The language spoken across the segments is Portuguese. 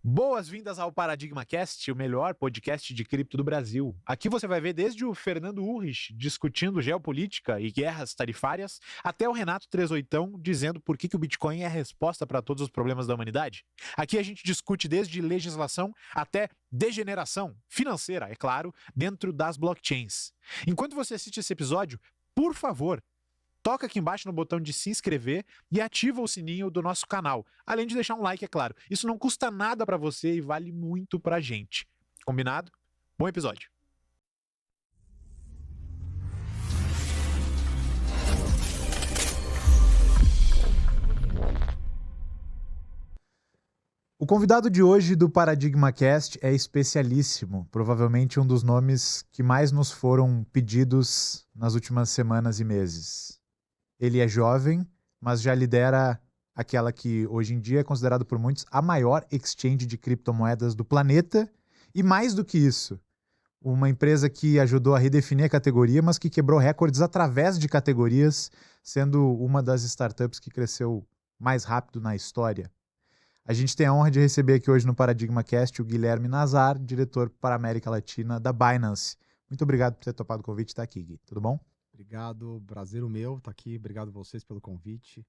Boas-vindas ao Paradigma Cast, o melhor podcast de cripto do Brasil. Aqui você vai ver desde o Fernando Urrich discutindo geopolítica e guerras tarifárias, até o Renato 38 dizendo por que o Bitcoin é a resposta para todos os problemas da humanidade. Aqui a gente discute desde legislação até degeneração financeira, é claro, dentro das blockchains. Enquanto você assiste esse episódio, por favor, toca aqui embaixo no botão de se inscrever e ativa o sininho do nosso canal, além de deixar um like, é claro. Isso não custa nada para você e vale muito pra gente. Combinado? Bom episódio. O convidado de hoje do Paradigma Cast é especialíssimo, provavelmente um dos nomes que mais nos foram pedidos nas últimas semanas e meses. Ele é jovem, mas já lidera aquela que hoje em dia é considerada por muitos a maior exchange de criptomoedas do planeta. E mais do que isso, uma empresa que ajudou a redefinir a categoria, mas que quebrou recordes através de categorias, sendo uma das startups que cresceu mais rápido na história. A gente tem a honra de receber aqui hoje no Paradigma Cast o Guilherme Nazar, diretor para a América Latina da Binance. Muito obrigado por ter topado o convite e estar aqui, Gui. Tudo bom? Obrigado, prazer o meu tá aqui, obrigado vocês pelo convite.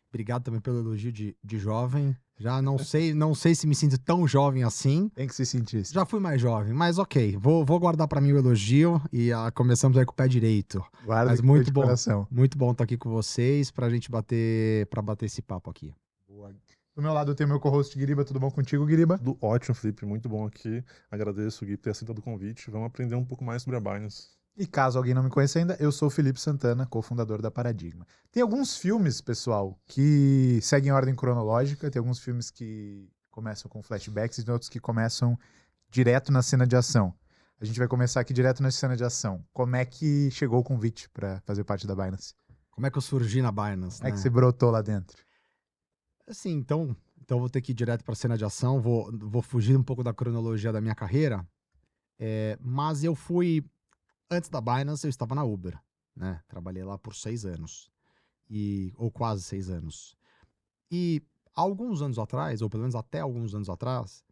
Obrigado também pelo elogio de jovem. Já não sei se me sinto tão jovem assim. Tem que se sentir. Já fui mais jovem, mas ok, vou guardar para mim o elogio e começamos aí com o pé direito. Guarda mas muito bom, coração. Muito bom estar aqui com vocês pra gente bater esse papo aqui. Boa. Do meu lado eu tenho meu co-host Guiriba, tudo bom contigo, Guiriba? Tudo ótimo, Felipe, muito bom aqui. Agradeço o Gui por ter aceitado o convite. Vamos aprender um pouco mais sobre a Binance. E caso alguém não me conheça ainda, eu sou o Felipe Santana, cofundador da Paradigma. Tem alguns filmes, pessoal, que seguem ordem cronológica, tem alguns filmes que começam com flashbacks e tem outros que começam direto na cena de ação. A gente vai começar aqui direto na cena de ação. Como é que chegou o convite para fazer parte da Binance? Como é que eu surgi na Binance? Como é que você brotou lá dentro? Assim, então vou ter que ir direto para a cena de ação, vou fugir um pouco da cronologia da minha carreira, mas eu fui... Antes da Binance, eu estava na Uber, né? Trabalhei lá por 6 anos, ou quase 6 anos. E alguns anos atrás, ou pelo menos até alguns anos atrás,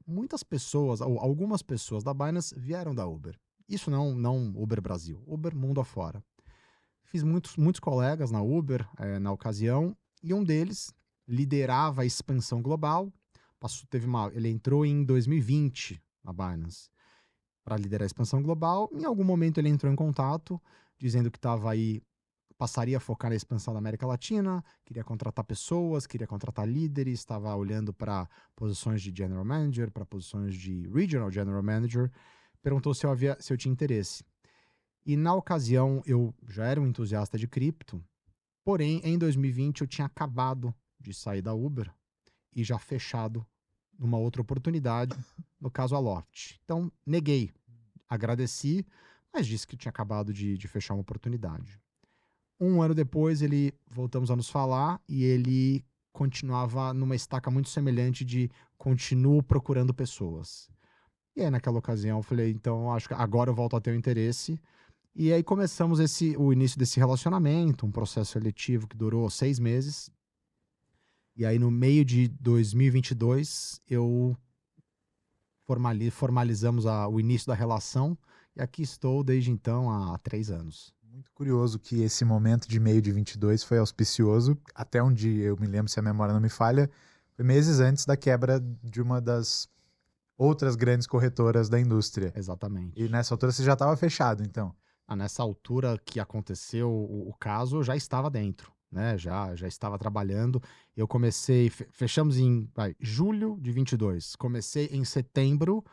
muitas pessoas, ou algumas pessoas da Binance vieram da Uber. Isso não Uber Brasil, Uber mundo afora. Fiz muitos colegas na Uber na ocasião, e um deles liderava a expansão global. Ele entrou em 2020 na Binance para liderar a expansão global. Em algum momento ele entrou em contato, dizendo que passaria a focar na expansão da América Latina, queria contratar pessoas, queria contratar líderes, estava olhando para posições de General Manager, para posições de Regional General Manager, perguntou se eu tinha interesse. E na ocasião eu já era um entusiasta de cripto, porém em 2020 eu tinha acabado de sair da Uber e já fechado numa outra oportunidade, no caso a Loft. Então, neguei, agradeci, mas disse que tinha acabado de fechar uma oportunidade. Um ano depois, voltamos a nos falar e ele continuava numa estaca muito semelhante de continuo procurando pessoas. E aí, naquela ocasião, eu falei, então, acho que agora eu volto a ter o interesse. E aí começamos o início desse relacionamento, um processo seletivo que durou 6 meses. E aí, no meio de 2022, formalizamos o início da relação. E aqui estou desde então há 3 anos. Muito curioso que esse momento de meio de 22 foi auspicioso. Até onde eu me lembro, se a memória não me falha, foi meses antes da quebra de uma das outras grandes corretoras da indústria. Exatamente. E nessa altura você já estava fechado, então? Nessa altura que aconteceu o caso, eu já estava dentro. Né, já estava trabalhando. Eu comecei, fechamos em julho de 22. Comecei em setembro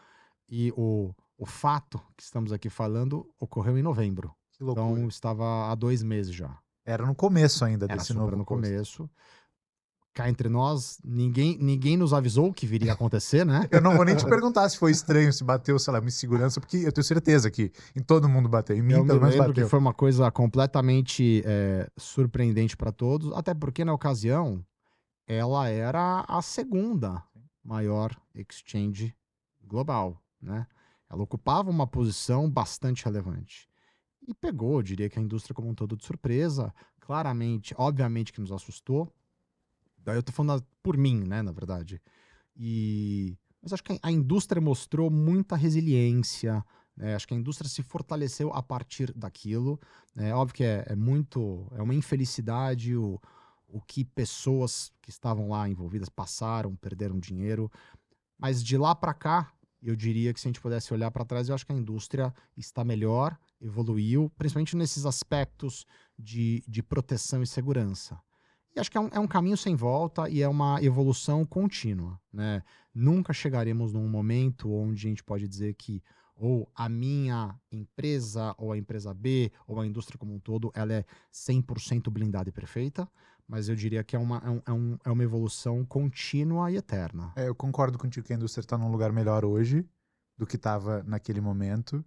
e o fato que estamos aqui falando ocorreu em novembro. Que loucura. Então estava há 2 meses já. Era no começo ainda desse novo Era no posto. começo. Cá entre nós, ninguém nos avisou o que viria a acontecer, né? Eu não vou nem te perguntar se foi estranho, se bateu, sei lá, uma insegurança, porque eu tenho certeza que em todo mundo bateu. Em mim, pelo menos, bateu. Que foi uma coisa completamente surpreendente para todos, até porque na ocasião ela era a segunda maior exchange global, né? Ela ocupava uma posição bastante relevante. E pegou, eu diria que a indústria como um todo de surpresa, claramente, obviamente que nos assustou. Daí eu tô falando por mim, né, na verdade. Mas acho que a indústria mostrou muita resiliência, né? Acho que a indústria se fortaleceu a partir daquilo. É óbvio que é uma infelicidade o que pessoas que estavam lá envolvidas passaram, perderam dinheiro. Mas de lá para cá, eu diria que se a gente pudesse olhar para trás, eu acho que a indústria está melhor, evoluiu, principalmente nesses aspectos de proteção e segurança. E acho que é um caminho sem volta e é uma evolução contínua, né? Nunca chegaremos num momento onde a gente pode dizer que ou a minha empresa, ou a empresa B, ou a indústria como um todo, ela é 100% blindada e perfeita, mas eu diria que é uma evolução contínua e eterna. Eu concordo contigo que a indústria está num lugar melhor hoje do que estava naquele momento.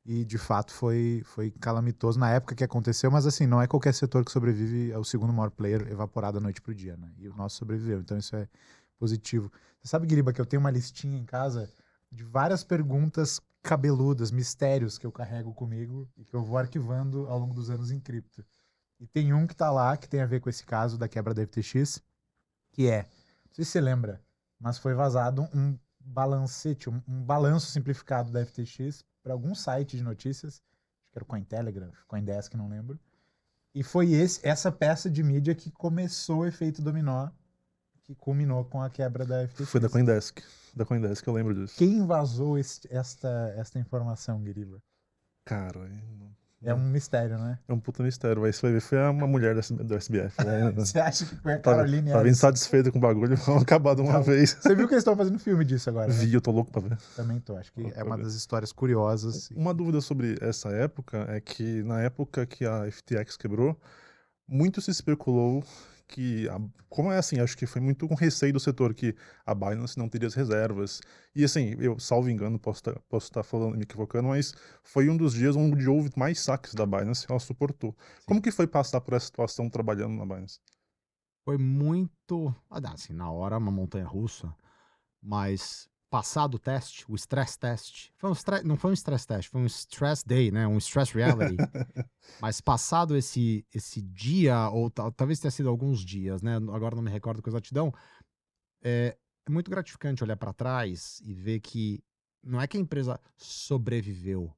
E, de fato, foi calamitoso na época que aconteceu, mas, assim, não é qualquer setor que sobrevive ao segundo maior player evaporado da noite pro dia, né? E o nosso sobreviveu, então isso é positivo. Você sabe, Guiriba, que eu tenho uma listinha em casa de várias perguntas cabeludas, mistérios que eu carrego comigo e que eu vou arquivando ao longo dos anos em cripto. E tem um que tá lá, que tem a ver com esse caso da quebra da FTX, que não sei se você lembra, mas foi vazado um balancete, um balanço simplificado da FTX para algum site de notícias, acho que era o Cointelegraph, Coindesk, não lembro. E foi essa peça de mídia que começou o efeito dominó, que culminou com a quebra da FTX. Foi da Coindesk. Da Coindesk, eu lembro disso. Quem vazou esta informação, Guiriba? Cara, É um mistério, né? é um puta mistério. Mas você vai ver, foi uma mulher do SBF. Né? Você acha que foi a Tava, Caroline tava Ellison? insatisfeito com o bagulho, vamos acabar de uma vez. Você viu que eles estão fazendo filme disso agora, né? Vi, eu tô louco pra ver. Também tô. Acho que Louco é pra uma ver. das histórias curiosas. Uma dúvida sobre essa época é que na época que a FTX quebrou, muito se especulou que, como é assim, acho que foi muito com receio do setor que a Binance não teria as reservas. E assim, eu, salvo engano, posso estar falando, me equivocando, mas foi um dos dias onde houve mais saques da Binance, ela suportou. Sim. Como que foi passar por essa situação trabalhando na Binance? Foi muito, assim, na hora uma montanha russa, mas passado o teste, o stress test, não foi um stress test, foi um stress day, né? Um stress reality. Mas passado esse dia, ou talvez tenha sido alguns dias, né? Agora não me recordo com exatidão, é muito gratificante olhar para trás e ver que não é que a empresa sobreviveu,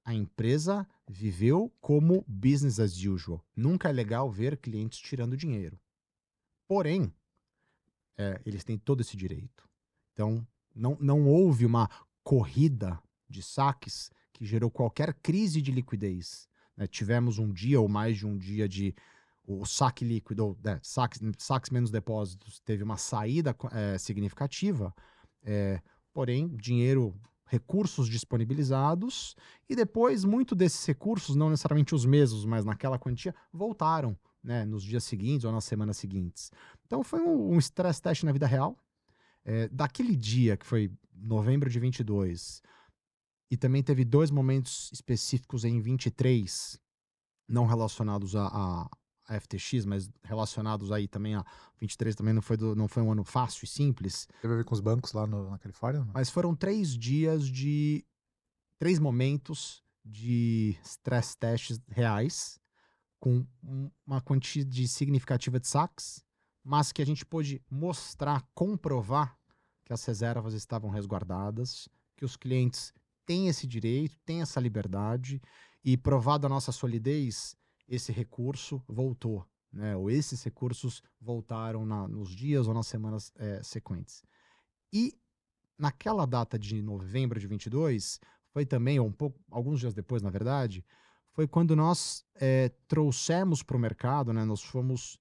a empresa viveu como business as usual. Nunca é legal ver clientes tirando dinheiro. Porém, eles têm todo esse direito. Então, não houve uma corrida de saques que gerou qualquer crise de liquidez. Né? Tivemos um dia ou mais de um dia de o saque líquido, ou, saques menos depósitos, teve uma saída significativa, porém, dinheiro, recursos disponibilizados, e depois, muito desses recursos, não necessariamente os mesmos, mas naquela quantia, voltaram, né, nos dias seguintes ou nas semanas seguintes. Então, foi um stress test na vida real. Daquele dia, que foi novembro de 22, e também teve 2 momentos específicos em 23, não relacionados a FTX, mas relacionados aí também a 23, também não foi um ano fácil e simples. Teve a ver com os bancos lá na Califórnia? Não? Mas foram 3 dias de 3 momentos de stress tests reais, com uma quantidade significativa de saques, mas que a gente pôde mostrar, comprovar que as reservas estavam resguardadas, que os clientes têm esse direito, têm essa liberdade, e provado a nossa solidez, esse recurso voltou, né? Ou esses recursos voltaram nos dias ou nas semanas sequentes. E naquela data de novembro de 22, foi também, ou alguns dias depois, na verdade, foi quando nós trouxemos para o mercado, né, nós fomos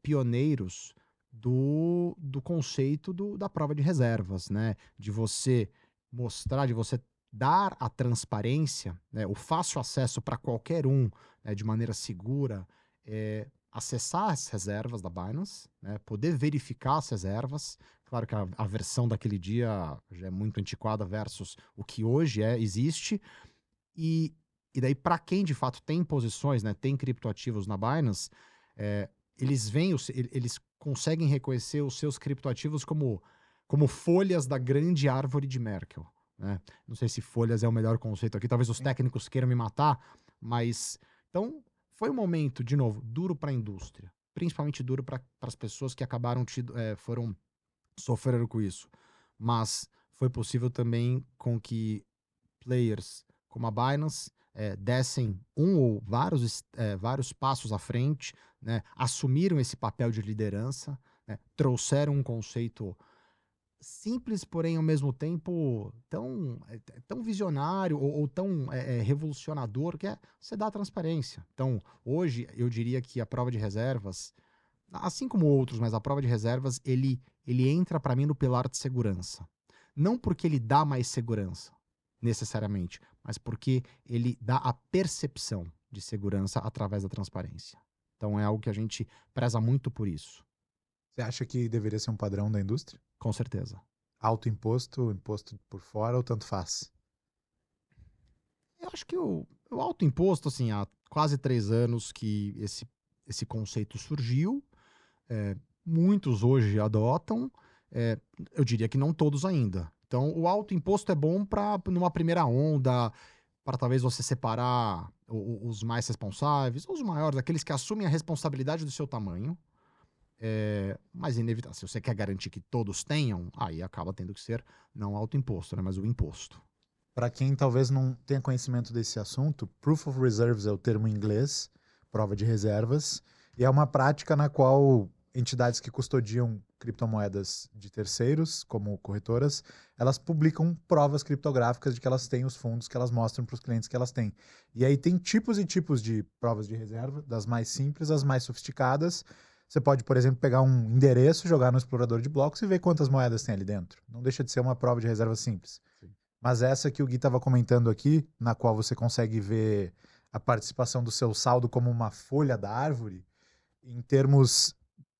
pioneiros do conceito da prova de reservas, né, de você mostrar, de você dar a transparência, né, o fácil acesso para qualquer um, né, de maneira segura, acessar as reservas da Binance, né, poder verificar as reservas. Claro que a versão daquele dia já é muito antiquada versus o que hoje existe. E daí, para quem de fato tem posições, né, tem criptoativos na Binance, eles conseguem reconhecer os seus criptoativos como folhas da grande árvore de Merkle. Né? Não sei se folhas é o melhor conceito aqui, talvez os técnicos queiram me matar, mas então foi um momento, de novo, duro para a indústria, principalmente duro para as pessoas que sofreram com isso. Mas foi possível também com que players como a Binance dessem ou vários passos à frente, né, assumiram esse papel de liderança, né, trouxeram um conceito simples, porém ao mesmo tempo tão visionário ou tão revolucionador, que é você dar transparência. Então, hoje, eu diria que a prova de reservas, assim como outros, mas a prova de reservas, ele entra para mim no pilar de segurança. Não porque ele dá mais segurança, necessariamente, mas porque ele dá a percepção de segurança através da transparência. Então, é algo que a gente preza muito por isso. Você acha que deveria ser um padrão da indústria? Com certeza. Alto imposto, imposto por fora ou tanto faz? Eu acho que o autoimposto, assim, há quase 3 anos que esse conceito surgiu, muitos hoje adotam, eu diria que não todos ainda. Então, o autoimposto é bom para, numa primeira onda, para talvez você separar os mais responsáveis, os maiores, aqueles que assumem a responsabilidade do seu tamanho. Mas inevitável, se você quer garantir que todos tenham, aí acaba tendo que ser não o autoimposto, né, mas o imposto. Para quem talvez não tenha conhecimento desse assunto, Proof of Reserves é o termo em inglês, prova de reservas, e é uma prática na qual entidades que custodiam criptomoedas de terceiros, como corretoras, elas publicam provas criptográficas de que elas têm os fundos, que elas mostram para os clientes que elas têm. E aí tem tipos e tipos de provas de reserva, das mais simples às mais sofisticadas. Você pode, por exemplo, pegar um endereço, jogar no explorador de blocos e ver quantas moedas tem ali dentro. Não deixa de ser uma prova de reserva simples. Sim. Mas essa que o Gui estava comentando aqui, na qual você consegue ver a participação do seu saldo como uma folha da árvore, em termos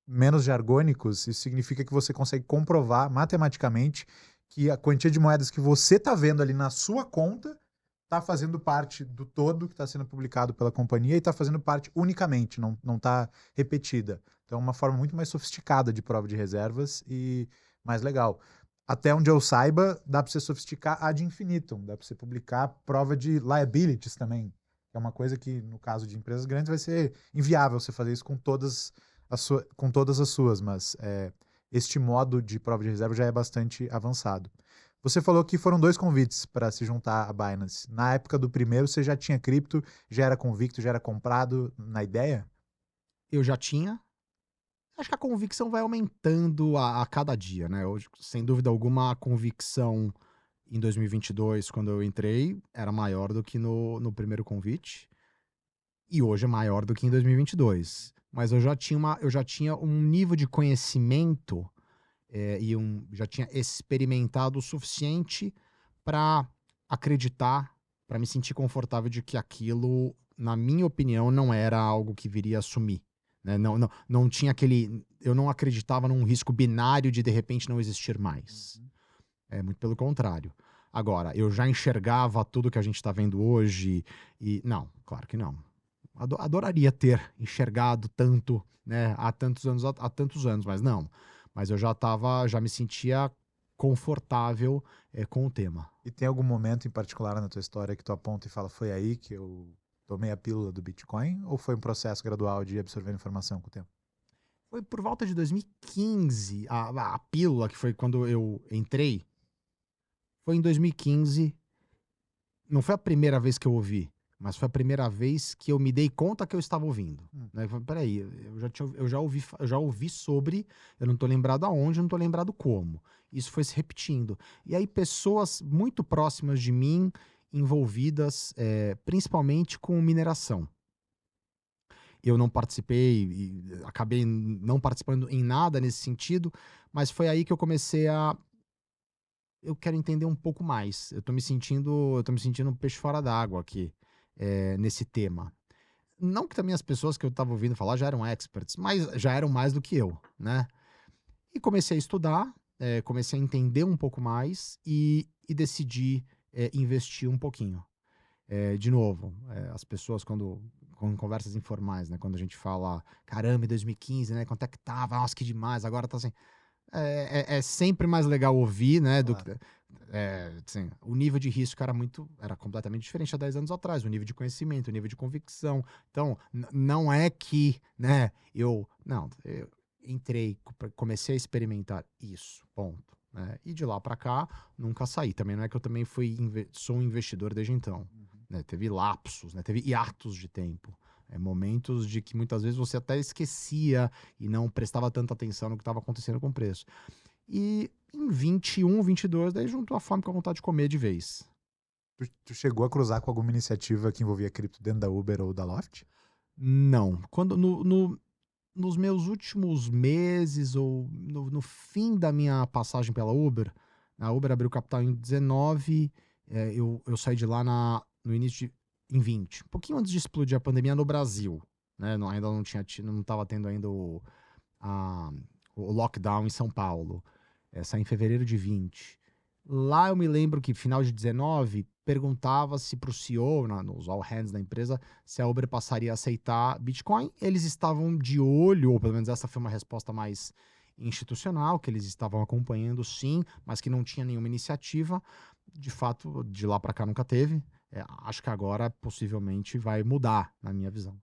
menos jargônicos, isso significa que você consegue comprovar matematicamente que a quantia de moedas que você está vendo ali na sua conta está fazendo parte do todo que está sendo publicado pela companhia e está fazendo parte unicamente, não está repetida. Então é uma forma muito mais sofisticada de prova de reservas e mais legal. Até onde eu saiba, dá para você sofisticar ad infinitum, dá para você publicar prova de liabilities também, que é uma coisa que, no caso de empresas grandes, vai ser inviável você fazer isso com todas as suas, mas este modo de prova de reserva já é bastante avançado. Você falou que foram 2 convites para se juntar à Binance. Na época do primeiro, você já tinha cripto, já era convicto, já era comprado na ideia? Eu já tinha. Acho que a convicção vai aumentando a cada dia, né? Hoje, sem dúvida alguma, a convicção em 2022, quando eu entrei, era maior do que no primeiro convite. E hoje é maior do que em 2022. Mas eu já tinha um nível de conhecimento já tinha experimentado o suficiente para acreditar, para me sentir confortável de que aquilo, na minha opinião, não era algo que viria a sumir. Né? Não tinha aquele. Eu não acreditava num risco binário de repente não existir mais. Muito pelo contrário. Agora, eu já enxergava tudo que a gente está vendo hoje e. Não, claro que não. Adoraria ter enxergado tanto, né, há tantos anos, mas não. Mas eu já me sentia confortável com o tema. E tem algum momento em particular na tua história que tu aponta e fala, foi aí que eu tomei a pílula do Bitcoin? Ou foi um processo gradual de absorver informação com o tempo? Foi por volta de 2015, a pílula, que foi quando eu entrei, foi em 2015. Não foi a primeira vez que eu ouvi, mas foi a primeira vez que eu me dei conta que eu estava ouvindo. Né? Eu falei, peraí, eu já ouvi sobre, eu não tô lembrado aonde, eu não tô lembrado como. Isso foi se repetindo. E aí pessoas muito próximas de mim, envolvidas principalmente com mineração. Eu não participei e acabei não participando em nada nesse sentido, mas foi aí que eu comecei eu quero entender um pouco mais. Eu tô me sentindo um peixe fora d'água aqui, nesse tema. Não que também as pessoas que eu tava ouvindo falar já eram experts, mas já eram mais do que eu, né? E comecei a estudar, comecei a entender um pouco mais e decidi investir um pouquinho. De novo, as pessoas com conversas informais, né? Quando a gente fala, caramba, em 2015, né? Quanto é que tava? Nossa, que demais, agora tá assim. É sempre mais legal ouvir, né? Claro. assim, o nível de risco era completamente diferente há 10 anos atrás, o nível de conhecimento, o nível de convicção. Então, não é que, né, eu entrei, comecei a experimentar isso, ponto. Né? E de lá para cá, nunca saí. Também não é que eu também sou um investidor desde então. Né? Teve lapsos, né? Teve hiatos de tempo. Momentos de que muitas vezes você até esquecia e não prestava tanta atenção no que estava acontecendo com o preço. E em 21, 22, daí juntou a fome com a vontade de comer de vez. Tu chegou a cruzar com alguma iniciativa que envolvia cripto dentro da Uber ou da Loft? Não. Quando nos meus últimos meses ou no fim da minha passagem pela Uber, a Uber abriu capital em 19, eu saí de lá no início em 20, um pouquinho antes de explodir a pandemia no Brasil, né? Ainda não tinha, não estava tendo ainda o lockdown em São Paulo. Saí em fevereiro de 20. Lá eu me lembro que final de 19 perguntava-se para o CEO, nos all hands da empresa, se a Uber passaria a aceitar Bitcoin. Eles estavam de olho, ou pelo menos essa foi uma resposta mais institucional, que eles estavam acompanhando sim, mas que não tinha nenhuma iniciativa. De fato, de lá para cá nunca teve. Acho que agora possivelmente vai mudar, na minha visão.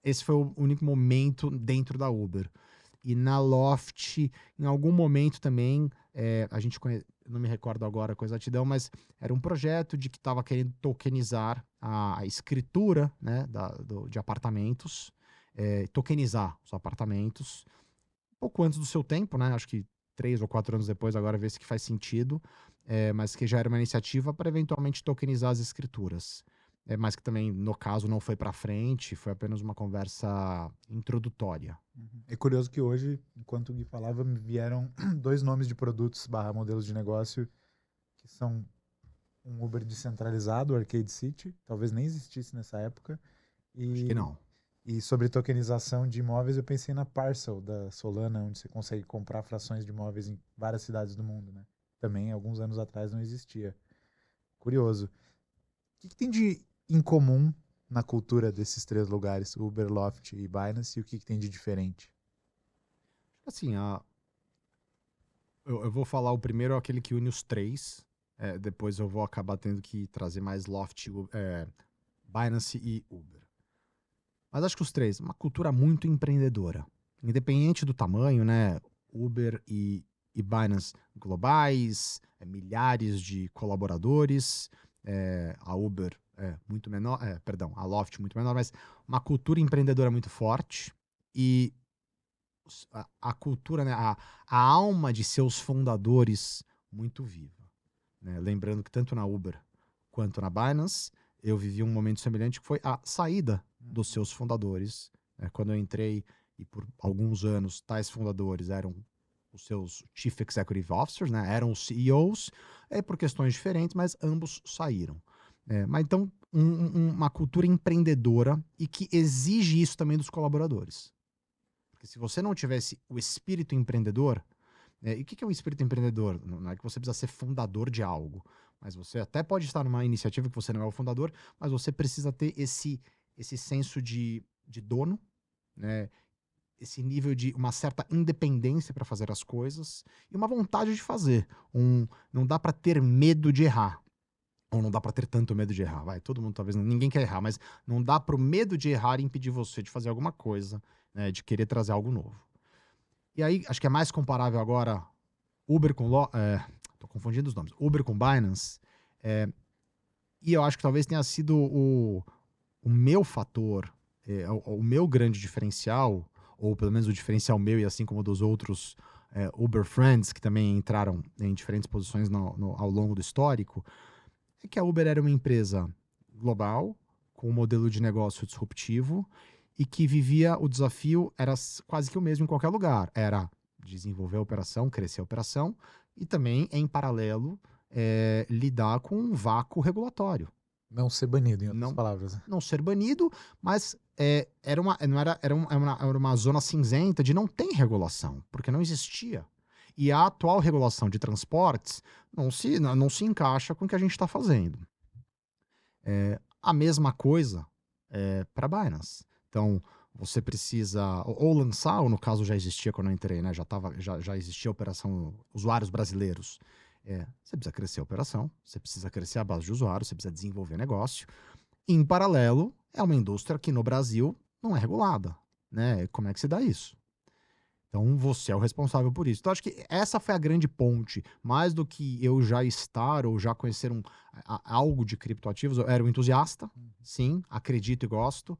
Esse foi o único momento dentro da Uber. E na Loft, em algum momento também, a gente não me recordo agora com exatidão, mas era um projeto de que estava querendo tokenizar a escritura, né, de apartamentos, tokenizar os apartamentos, um pouco antes do seu tempo, né, acho que 3 ou 4 anos depois, agora vê se que faz sentido, mas que já era uma iniciativa para eventualmente tokenizar as escrituras. Mas que também, no caso, não foi para frente, foi apenas uma conversa introdutória. É curioso que hoje, enquanto o Gui falava, me vieram 2 nomes de produtos / modelos de negócio que são um Uber descentralizado, o Arcade City, talvez nem existisse nessa época. Acho que não. E sobre tokenização de imóveis, eu pensei na Parcel da Solana, onde você consegue comprar frações de imóveis em várias cidades do mundo, né? Também, alguns anos atrás, não existia. Curioso. O que tem de incomum na cultura desses 3 lugares, Uber, Loft e Binance, e o que tem de diferente? Assim, eu vou falar o primeiro, aquele que une os 3. Depois eu vou acabar tendo que trazer mais Loft, Binance e Uber. Mas acho que os 3, uma cultura muito empreendedora. Independente do tamanho, né? Uber e Binance globais, milhares de colaboradores, a Uber muito menor, a Loft muito menor, mas uma cultura empreendedora muito forte e a cultura, né, a alma de seus fundadores muito viva. Né? Lembrando que tanto na Uber quanto na Binance, eu vivi um momento semelhante que foi a saída dos seus fundadores. Quando eu entrei, e por alguns anos, tais fundadores eram os seus Chief Executive Officers, né? Eram os CEOs, por questões diferentes, mas ambos saíram. Mas então, uma cultura empreendedora e que exige isso também dos colaboradores. Porque se você não tivesse o espírito empreendedor, e o que é o espírito empreendedor? Não é que você precisa ser fundador de algo, mas você até pode estar numa iniciativa que você não é o fundador, mas você precisa ter esse senso de dono, né? Esse nível de uma certa independência para fazer as coisas e uma vontade de fazer. Não dá para ter medo de errar. Ou não dá para ter tanto medo de errar. Todo mundo talvez, ninguém quer errar, mas não dá para o medo de errar impedir você de fazer alguma coisa, né, de querer trazer algo novo. E aí, acho que é mais comparável agora Uber com... tô confundindo os nomes. Uber com Binance. E eu acho que talvez tenha sido o meu fator, o meu grande diferencial, ou pelo menos o diferencial meu e assim como dos outros Uber Friends, que também entraram em diferentes posições ao longo do histórico, é que a Uber era uma empresa global, com um modelo de negócio disruptivo, e que vivia o desafio, era quase que o mesmo em qualquer lugar. Era desenvolver a operação, crescer a operação, e também, em paralelo, lidar com um vácuo regulatório. Não ser banido, em outras palavras. Não ser banido, mas era uma zona cinzenta de não ter regulação, porque não existia. E a atual regulação de transportes não se encaixa com o que a gente está fazendo. A mesma coisa para Binance. Então, você precisa ou lançar, ou no caso já existia quando eu entrei, né? Já existia a operação usuários brasileiros. Você precisa crescer a operação, você precisa crescer a base de usuários, você precisa desenvolver negócio. Em paralelo, é uma indústria que no Brasil não é regulada, né? Como é que se dá isso? Então, você é o responsável por isso. Então, acho que essa foi a grande ponte. Mais do que eu já estar ou já conhecer algo de criptoativos, eu era um entusiasta, sim, acredito e gosto.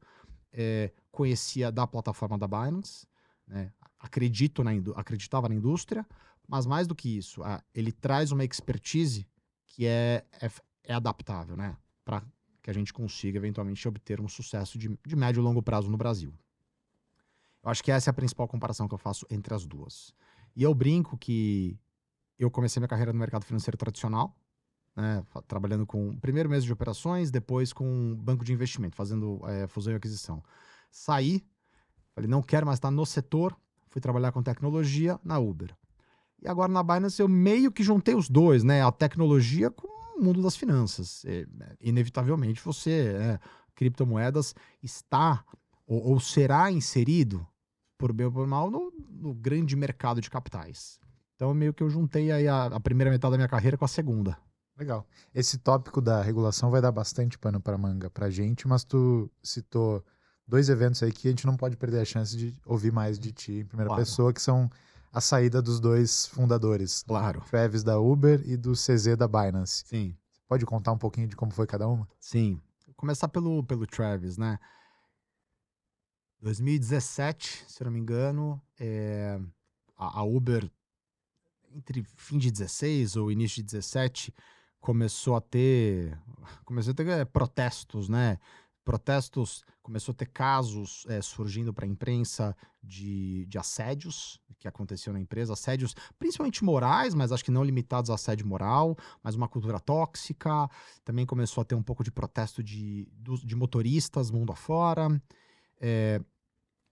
Conhecia da plataforma da Binance, né? Acreditava na indústria, mas mais do que isso, ele traz uma expertise que é adaptável, né? Para que a gente consiga eventualmente obter um sucesso de médio e longo prazo no Brasil. Eu acho que essa é a principal comparação que eu faço entre as duas. E eu brinco que eu comecei minha carreira no mercado financeiro tradicional, né, trabalhando com primeiro mês de operações, depois com banco de investimento, fazendo fusão e aquisição. Saí, falei, não quero mais estar no setor, fui trabalhar com tecnologia na Uber. E agora na Binance eu meio que juntei os dois, né, a tecnologia com o mundo das finanças. Inevitavelmente criptomoedas está ou será inserido, por bem ou por mal, no grande mercado de capitais. Então, meio que eu juntei aí a primeira metade da minha carreira com a segunda. Legal. Esse tópico da regulação vai dar bastante pano para manga pra gente, mas tu citou 2 eventos aí que a gente não pode perder a chance de ouvir mais de ti em primeira Claro. pessoa, que são a saída dos 2 fundadores, Claro. Travis da Uber e do CZ da Binance. Sim. Pode contar um pouquinho de como foi cada uma? Sim. Vou começar pelo Travis, né? 2017, se eu não me engano, a Uber, entre fim de 16 ou início de 17, começou a ter protestos, né? Protestos, começou a ter casos surgindo para a imprensa de assédios que aconteciam na empresa, assédios principalmente morais, mas acho que não limitados a assédio moral, mas uma cultura tóxica. Também começou a ter um pouco de protesto de motoristas mundo afora.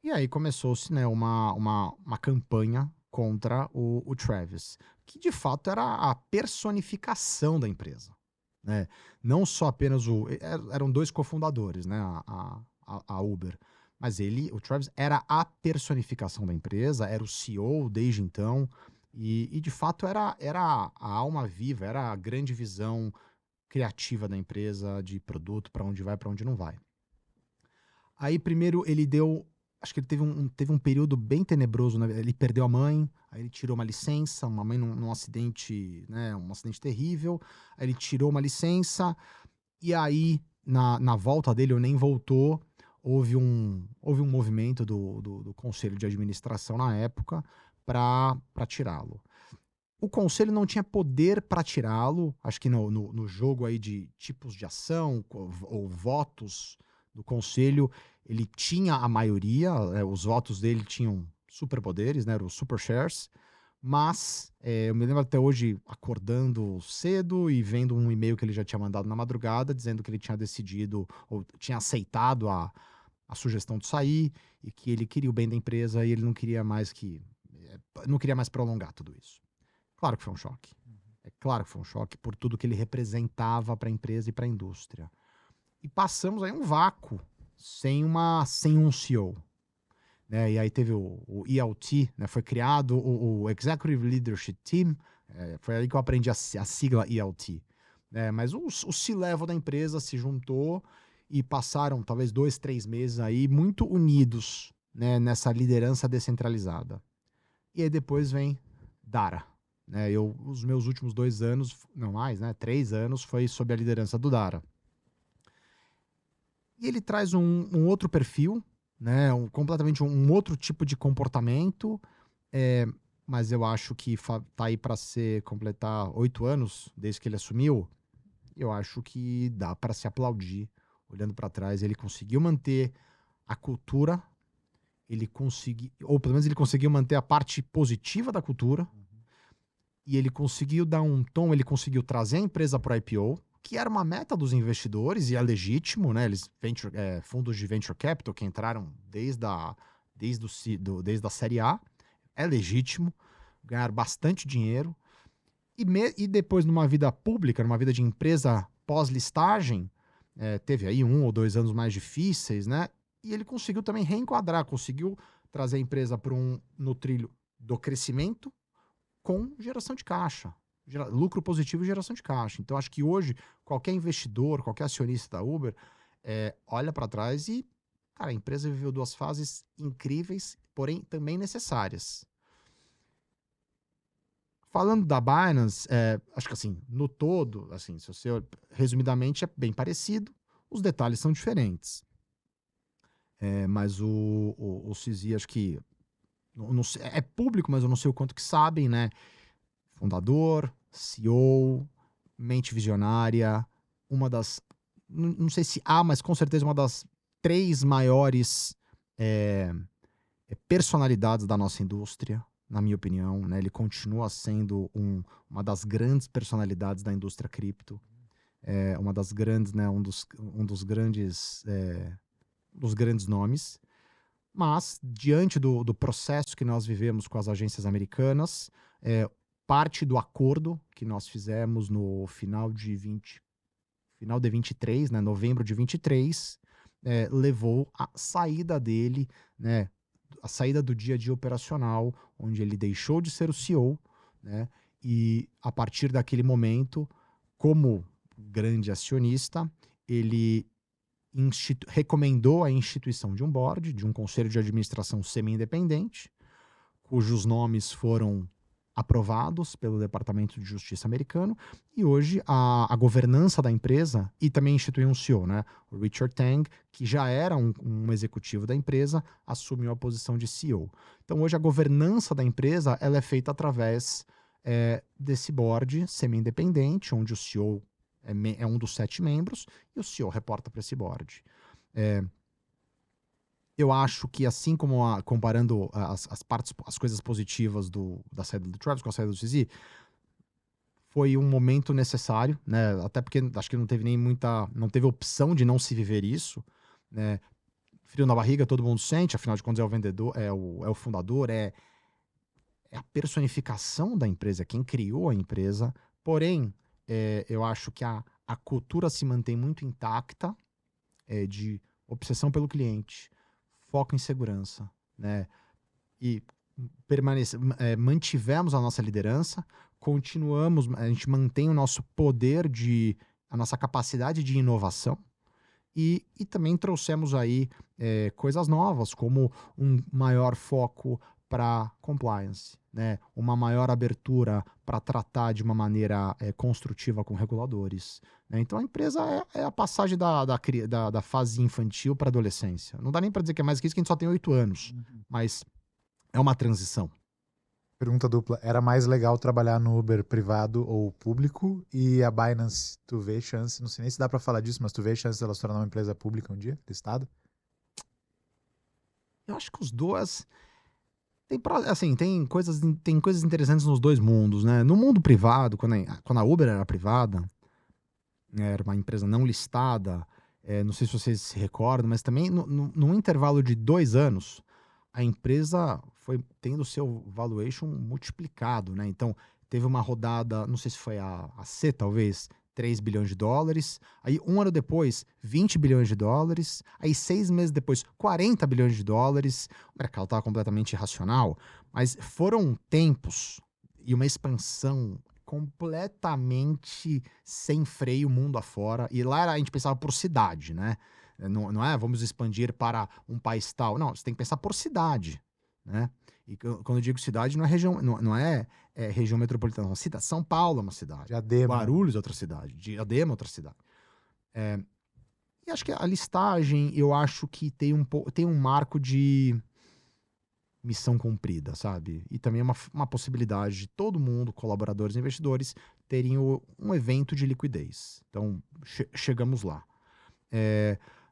E aí começou-se, né, uma campanha contra o Travis, que de fato era a personificação da empresa, né? Não só apenas eram 2 cofundadores, né, a Uber, mas o Travis era a personificação da empresa, era o CEO desde então, e de fato era a alma viva, era a grande visão criativa da empresa, de produto, para onde vai, para onde não vai. Aí primeiro acho que ele teve um período bem tenebroso, né? Ele perdeu a mãe, aí ele tirou uma licença, uma mãe num acidente, né? Um acidente terrível. Aí ele tirou uma licença, e aí, na volta dele, ou nem voltou, houve um movimento do conselho de administração na época para tirá-lo. O conselho não tinha poder para tirá-lo, acho que no jogo aí de tipos de ação ou votos do conselho, ele tinha a maioria, os votos dele tinham superpoderes, né, eram os super shares, mas eu me lembro até hoje acordando cedo e vendo um e-mail que ele já tinha mandado na madrugada, dizendo que ele tinha decidido, ou tinha aceitado a sugestão de sair, e que ele queria o bem da empresa e ele não queria mais prolongar tudo isso. Claro que foi um choque. É claro que foi um choque por tudo que ele representava para a empresa e para a indústria. E passamos aí um vácuo sem um CEO. Né? E aí teve o ELT, né? Foi criado o Executive Leadership Team, foi aí que eu aprendi a sigla ELT. Mas o C-Level da empresa se juntou e passaram talvez 2, 3 meses aí muito unidos, né? Nessa liderança descentralizada. E aí depois vem Dara. Né, os meus últimos 2 anos, não mais, né, 3 anos, foi sob a liderança do Dara. E ele traz um outro perfil, né, completamente um outro tipo de comportamento, mas eu acho que tá aí para completar 8 anos desde que ele assumiu. Eu acho que dá para se aplaudir. Olhando para trás, ele conseguiu manter a cultura, ou pelo menos ele conseguiu manter a parte positiva da cultura. E ele conseguiu dar um tom, ele conseguiu trazer a empresa para o IPO, que era uma meta dos investidores, e é legítimo, né? Eles, fundos de venture capital que entraram desde a série A, é legítimo, ganhar bastante dinheiro. E depois, numa vida pública, numa vida de empresa pós-listagem, teve aí 1 ou 2 anos mais difíceis, né? E ele conseguiu também reenquadrar, conseguiu trazer a empresa no trilho do crescimento, com geração de caixa. lucro positivo e geração de caixa. Então, acho que hoje, qualquer investidor, qualquer acionista da Uber, olha para trás e, cara, a empresa viveu 2 fases incríveis, porém também necessárias. Falando da Binance, acho que assim, no todo, assim, se você resumidamente é bem parecido, os detalhes são diferentes. Mas o CZ, acho que não sei, é público, mas eu não sei o quanto que sabem, né? Fundador, CEO, mente visionária, uma das, não sei se mas com certeza uma das 3 maiores personalidades da nossa indústria, na minha opinião, né? Ele continua sendo uma das grandes personalidades da indústria cripto, uma das grandes, né? Um dos grandes nomes. Mas, diante do processo que nós vivemos com as agências americanas, parte do acordo que nós fizemos no final de 23, né, novembro de 23, levou à saída dele, né, a saída do dia a dia operacional, onde ele deixou de ser o CEO, né, e a partir daquele momento, como grande acionista, ele recomendou a instituição de um board, de um conselho de administração semi-independente, cujos nomes foram aprovados pelo Departamento de Justiça americano, e hoje a governança da empresa, e também instituiu um CEO, né? O Richard Tang, que já era um executivo da empresa, assumiu a posição de CEO. Então hoje a governança da empresa ela é feita através desse board semi-independente, onde o CEO é um dos 7 membros, e o CEO reporta para esse board. Eu acho que, assim como comparando as coisas positivas da saída do Travis com a saída do CZ, foi um momento necessário, né? Até porque acho que não teve opção de não se viver isso, né? Frio na barriga, todo mundo sente, afinal de contas é o vendedor, é o fundador, é a personificação da empresa, quem criou a empresa. Porém, eu acho que a cultura se mantém muito intacta, de obsessão pelo cliente, foco em segurança, né? E mantivemos a nossa liderança, a gente mantém o nosso poder a nossa capacidade de inovação e também trouxemos aí coisas novas, como um maior foco para compliance, né? Uma maior abertura para tratar de uma maneira construtiva com reguladores, né? Então a empresa é a passagem da fase infantil para a adolescência. Não dá nem para dizer que é mais que isso, que a gente só tem 8 anos, mas é uma transição. Pergunta dupla. Era mais legal trabalhar no Uber privado ou público? E a Binance, tu vê chance, não sei nem se dá para falar disso, mas tu vê chance dela se tornar uma empresa pública um dia, listada? Eu acho que os dois... Tem coisas interessantes nos dois mundos, né? No mundo privado, quando a Uber era privada, né, era uma empresa não listada, não sei se vocês se recordam, mas também num intervalo de 2 anos, a empresa foi tendo seu valuation multiplicado, né? Então, teve uma rodada, não sei se foi a C, talvez, 3 bilhões de dólares. Aí, 1 ano depois, 20 bilhões de dólares. Aí, 6 meses depois, 40 bilhões de dólares. O mercado estava completamente irracional. Mas foram tempos e uma expansão completamente sem freio mundo afora. E lá a gente pensava por cidade, né? Não é vamos expandir para um país tal. Não, você tem que pensar por cidade, né? E quando eu digo cidade, não é região, não é região metropolitana, é uma cidade. São Paulo é uma cidade. Diadema. Guarulhos é outra cidade. Diadema é outra cidade. E acho que a listagem, eu acho que tem um marco de missão cumprida, sabe? E também uma possibilidade de todo mundo, colaboradores e investidores, terem um evento de liquidez. Então, chegamos lá.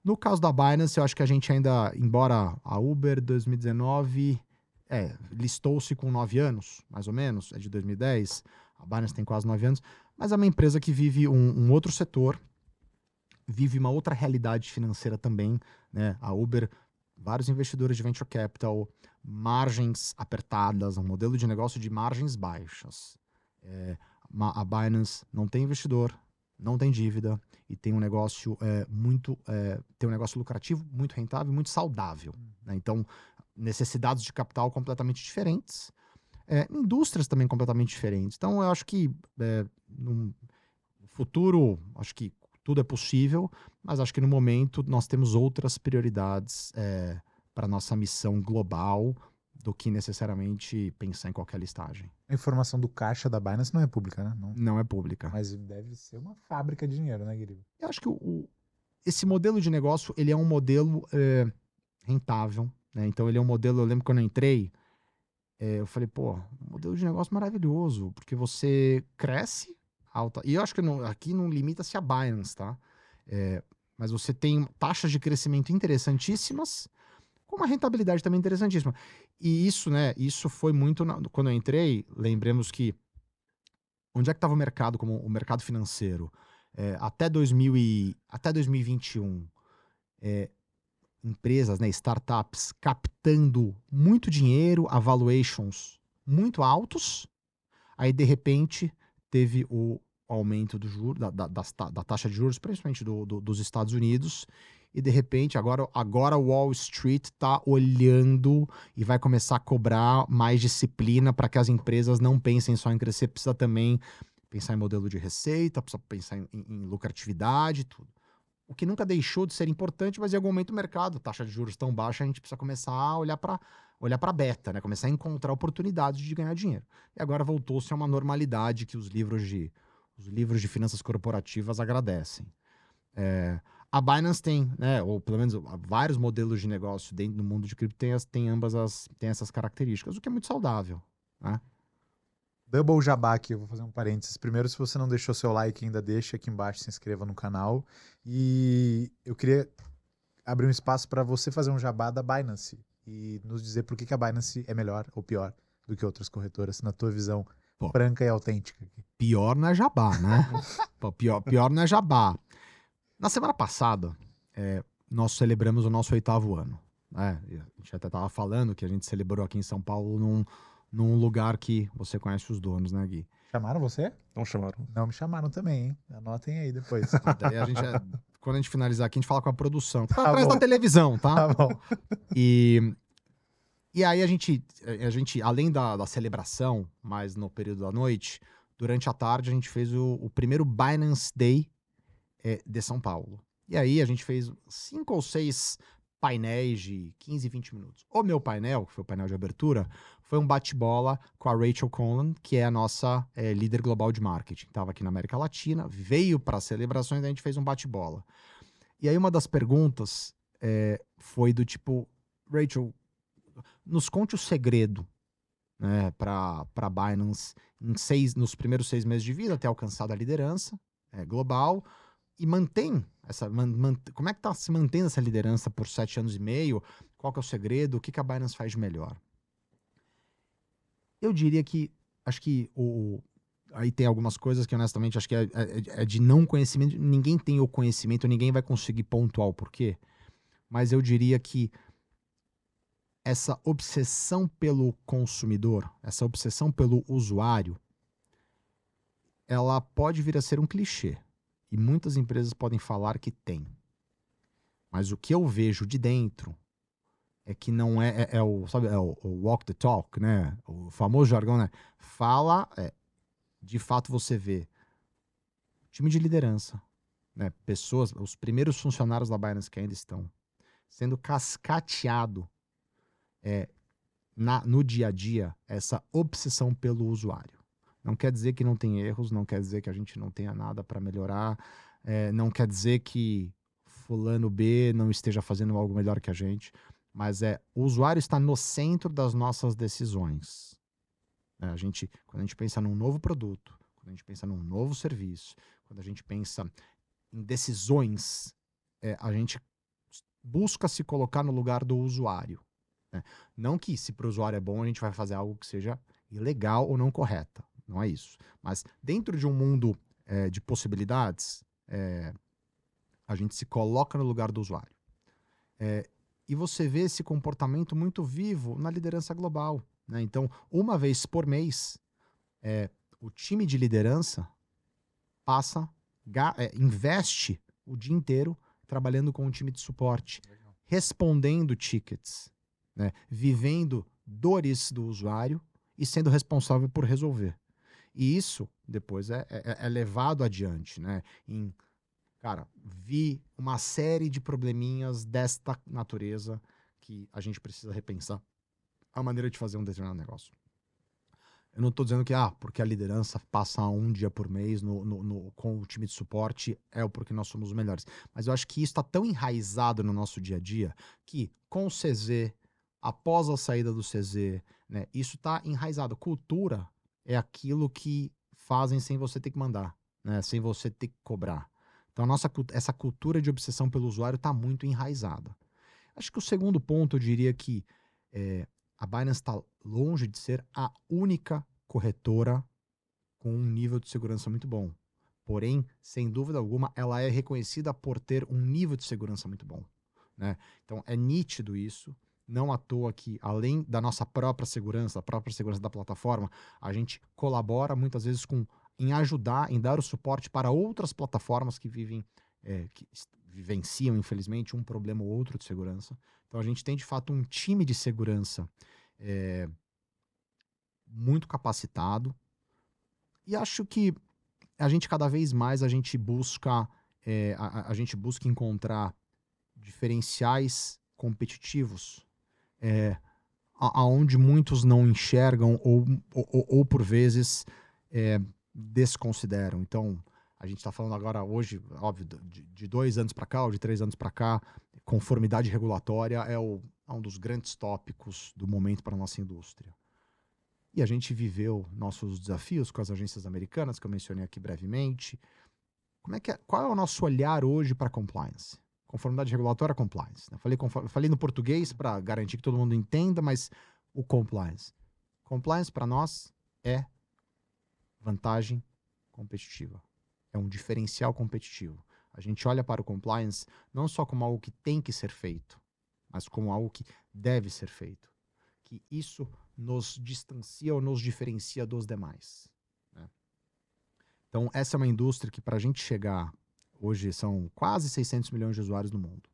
No caso da Binance, eu acho que a gente ainda, embora a Uber 2019 listou-se com 9 anos, mais ou menos, é de 2010, a Binance tem quase 9 anos, mas é uma empresa que vive um outro setor, vive uma outra realidade financeira também, né? A Uber, vários investidores de venture capital, margens apertadas, um modelo de negócio de margens baixas. A Binance não tem investidor, não tem dívida e tem um negócio tem um negócio lucrativo, muito rentável, muito saudável, né? Então, necessidades de capital completamente diferentes. indústrias também completamente diferentes. Então, eu acho que no futuro, acho que tudo é possível, mas acho que no momento nós temos outras prioridades para nossa missão global do que necessariamente pensar em qualquer listagem. A informação do caixa da Binance não é pública, né? Não, Não é pública. mas deve ser uma fábrica de dinheiro, né, Guilherme? Eu acho que esse modelo de negócio, ele é um modelo rentável, né? Então, ele é um modelo, eu lembro quando eu entrei, eu falei, pô, um modelo de negócio maravilhoso, porque você cresce alta. E eu acho que aqui não limita-se a Binance, tá? Mas você tem taxas de crescimento interessantíssimas, com uma rentabilidade também interessantíssima. E isso, né? Isso foi muito. Quando eu entrei, lembremos que onde é que estava o mercado, como o mercado financeiro? Até 2021, empresas, né, startups, captando muito dinheiro, a valuations muito altos. Aí, de repente, teve o aumento do juro, da taxa de juros, principalmente dos Estados Unidos. E, de repente, agora Wall Street está olhando e vai começar a cobrar mais disciplina para que as empresas não pensem só em crescer. Precisa também pensar em modelo de receita, precisa pensar em lucratividade, tudo. O que nunca deixou de ser importante, mas em algum momento o mercado, taxa de juros tão baixa, a gente precisa começar a olhar para beta, né? Começar a encontrar oportunidades de ganhar dinheiro. E agora voltou-se a uma normalidade que os livros de finanças corporativas agradecem. A Binance tem, né, ou pelo menos vários modelos de negócio dentro do mundo de cripto tem essas características, o que é muito saudável, né? Double Jabá aqui, eu vou fazer um parênteses. Primeiro, se você não deixou seu like, ainda deixa aqui embaixo, se inscreva no canal. E eu queria abrir um espaço para você fazer um jabá da Binance e nos dizer por que a Binance é melhor ou pior do que outras corretoras, na tua visão franca e autêntica. Pior não é jabá, né? Pô, pior não é jabá. Na semana passada, nós celebramos o nosso 8º ano. A gente até estava falando que a gente celebrou aqui em São Paulo num lugar que você conhece os donos, né, Gui? Chamaram você? Não chamaram. Não me chamaram também, hein? Anotem aí depois. Daí quando a gente finalizar aqui, a gente fala com a produção. Tá Atrás bom. da televisão, tá? Tá bom. E aí a gente além da celebração, mas no período da noite, durante a tarde a gente fez o primeiro Binance Day de São Paulo. E aí a gente fez 5 ou 6 painéis de 15, 20 minutos. O meu painel, que foi o painel de abertura, foi um bate-bola com a Rachel Conlon, que é a nossa líder global de marketing. Estava aqui na América Latina, veio para as celebrações, e a gente fez um bate-bola. E aí uma das perguntas foi do tipo, Rachel, nos conte o segredo, né, para a Binance nos primeiros 6 meses de vida, até alcançar a liderança global, e mantém como é que está se mantendo essa liderança por 7 anos e meio? Qual que é o segredo? O que a Binance faz de melhor? Eu diria que, acho que aí tem algumas coisas que honestamente acho que é de não conhecimento. Ninguém tem o conhecimento, ninguém vai conseguir pontuar o porquê. Mas eu diria que essa obsessão pelo consumidor, essa obsessão pelo usuário, ela pode vir a ser um clichê. E muitas empresas podem falar que tem. Mas o que eu vejo de dentro é que não o walk the talk, né? O famoso jargão, né? Fala, de fato você vê time de liderança, né? Pessoas, os primeiros funcionários da Binance que ainda estão sendo cascateado no dia a dia, essa obsessão pelo usuário. Não quer dizer que não tem erros, não quer dizer que a gente não tenha nada para melhorar, não quer dizer que fulano B não esteja fazendo algo melhor que a gente, mas o usuário está no centro das nossas decisões. Quando a gente pensa num novo produto, quando a gente pensa num novo serviço, quando a gente pensa em decisões, a gente busca se colocar no lugar do usuário. Né? Não que se para o usuário é bom, a gente vai fazer algo que seja ilegal ou não correta. Não é isso. Mas dentro de um mundo de possibilidades, a gente se coloca no lugar do usuário. E você vê esse comportamento muito vivo na liderança global. Né? Então, uma vez por mês, o time de liderança investe o dia inteiro trabalhando com o time de suporte, respondendo tickets, né? Vivendo dores do usuário e sendo responsável por resolver. E isso depois é levado adiante, né? Cara, vi uma série de probleminhas desta natureza que a gente precisa repensar a maneira de fazer um determinado negócio. Eu não estou dizendo que, porque a liderança passa um dia por mês com o time de suporte, porque nós somos os melhores. Mas eu acho que isso está tão enraizado no nosso dia a dia que, com o CZ, após a saída do CZ, né, isso está enraizado. Cultura é aquilo que fazem sem você ter que mandar, né, sem você ter que cobrar. Então, essa cultura de obsessão pelo usuário está muito enraizada. Acho que o segundo ponto, eu diria que a Binance está longe de ser a única corretora com um nível de segurança muito bom. Porém, sem dúvida alguma, ela é reconhecida por ter um nível de segurança muito bom, né? Então, é nítido isso. Não à toa que, além da nossa própria segurança, a própria segurança da plataforma, a gente colabora muitas vezes em ajudar, em dar o suporte para outras plataformas que vivenciam, infelizmente, um problema ou outro de segurança. Então, a gente tem, de fato, um time de segurança muito capacitado. E acho que cada vez mais, a gente busca encontrar diferenciais competitivos aonde muitos não enxergam ou por vezes desconsideram. Então, a gente está falando agora hoje, óbvio, de 2 anos para cá ou de 3 anos para cá, conformidade regulatória é um dos grandes tópicos do momento para a nossa indústria. E a gente viveu nossos desafios com as agências americanas, que eu mencionei aqui brevemente. Qual é o nosso olhar hoje para compliance? Conformidade regulatória, compliance. Eu falei no português para garantir que todo mundo entenda, mas o compliance. Compliance para nós é vantagem competitiva. É um diferencial competitivo. A gente olha para o compliance não só como algo que tem que ser feito, mas como algo que deve ser feito. Que isso nos distancia ou nos diferencia dos demais, né? Então, essa é uma indústria que, para a gente chegar, hoje são quase 600 milhões de usuários no mundo.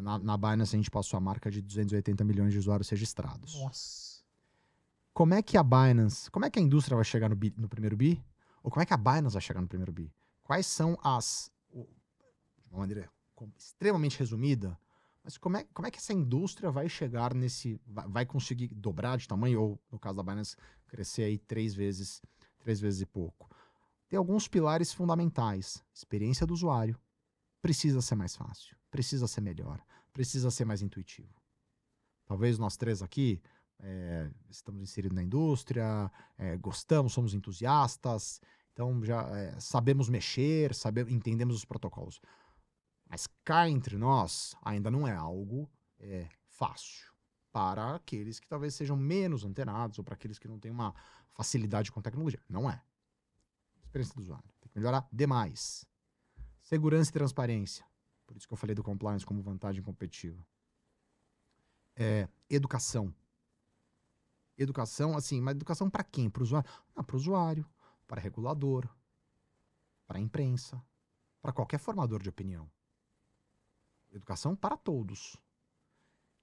Na Binance, a gente passou a marca de 280 milhões de usuários registrados. Nossa. Como é que a indústria vai chegar no primeiro bi? Ou como é que a Binance vai chegar no primeiro bi? Quais são de uma maneira extremamente resumida, mas como é que essa indústria vai chegar vai conseguir dobrar de tamanho, ou no caso da Binance, crescer aí 3 vezes e pouco? Tem alguns pilares fundamentais. Experiência do usuário. Precisa ser mais fácil, precisa ser melhor, precisa ser mais intuitivo. Talvez nós 3 aqui estamos inseridos na indústria, gostamos, somos entusiastas, então já sabemos mexer, entendemos os protocolos. Mas cá entre nós, ainda não é algo fácil para aqueles que talvez sejam menos antenados ou para aqueles que não têm uma facilidade com tecnologia. Não é. Experiência do usuário. Tem que melhorar demais. Segurança e transparência. Por isso que eu falei do compliance como vantagem competitiva. Educação. Educação, assim, mas educação para quem? Para o usuário? Para o usuário, para regulador, para a imprensa, para qualquer formador de opinião. Educação para todos.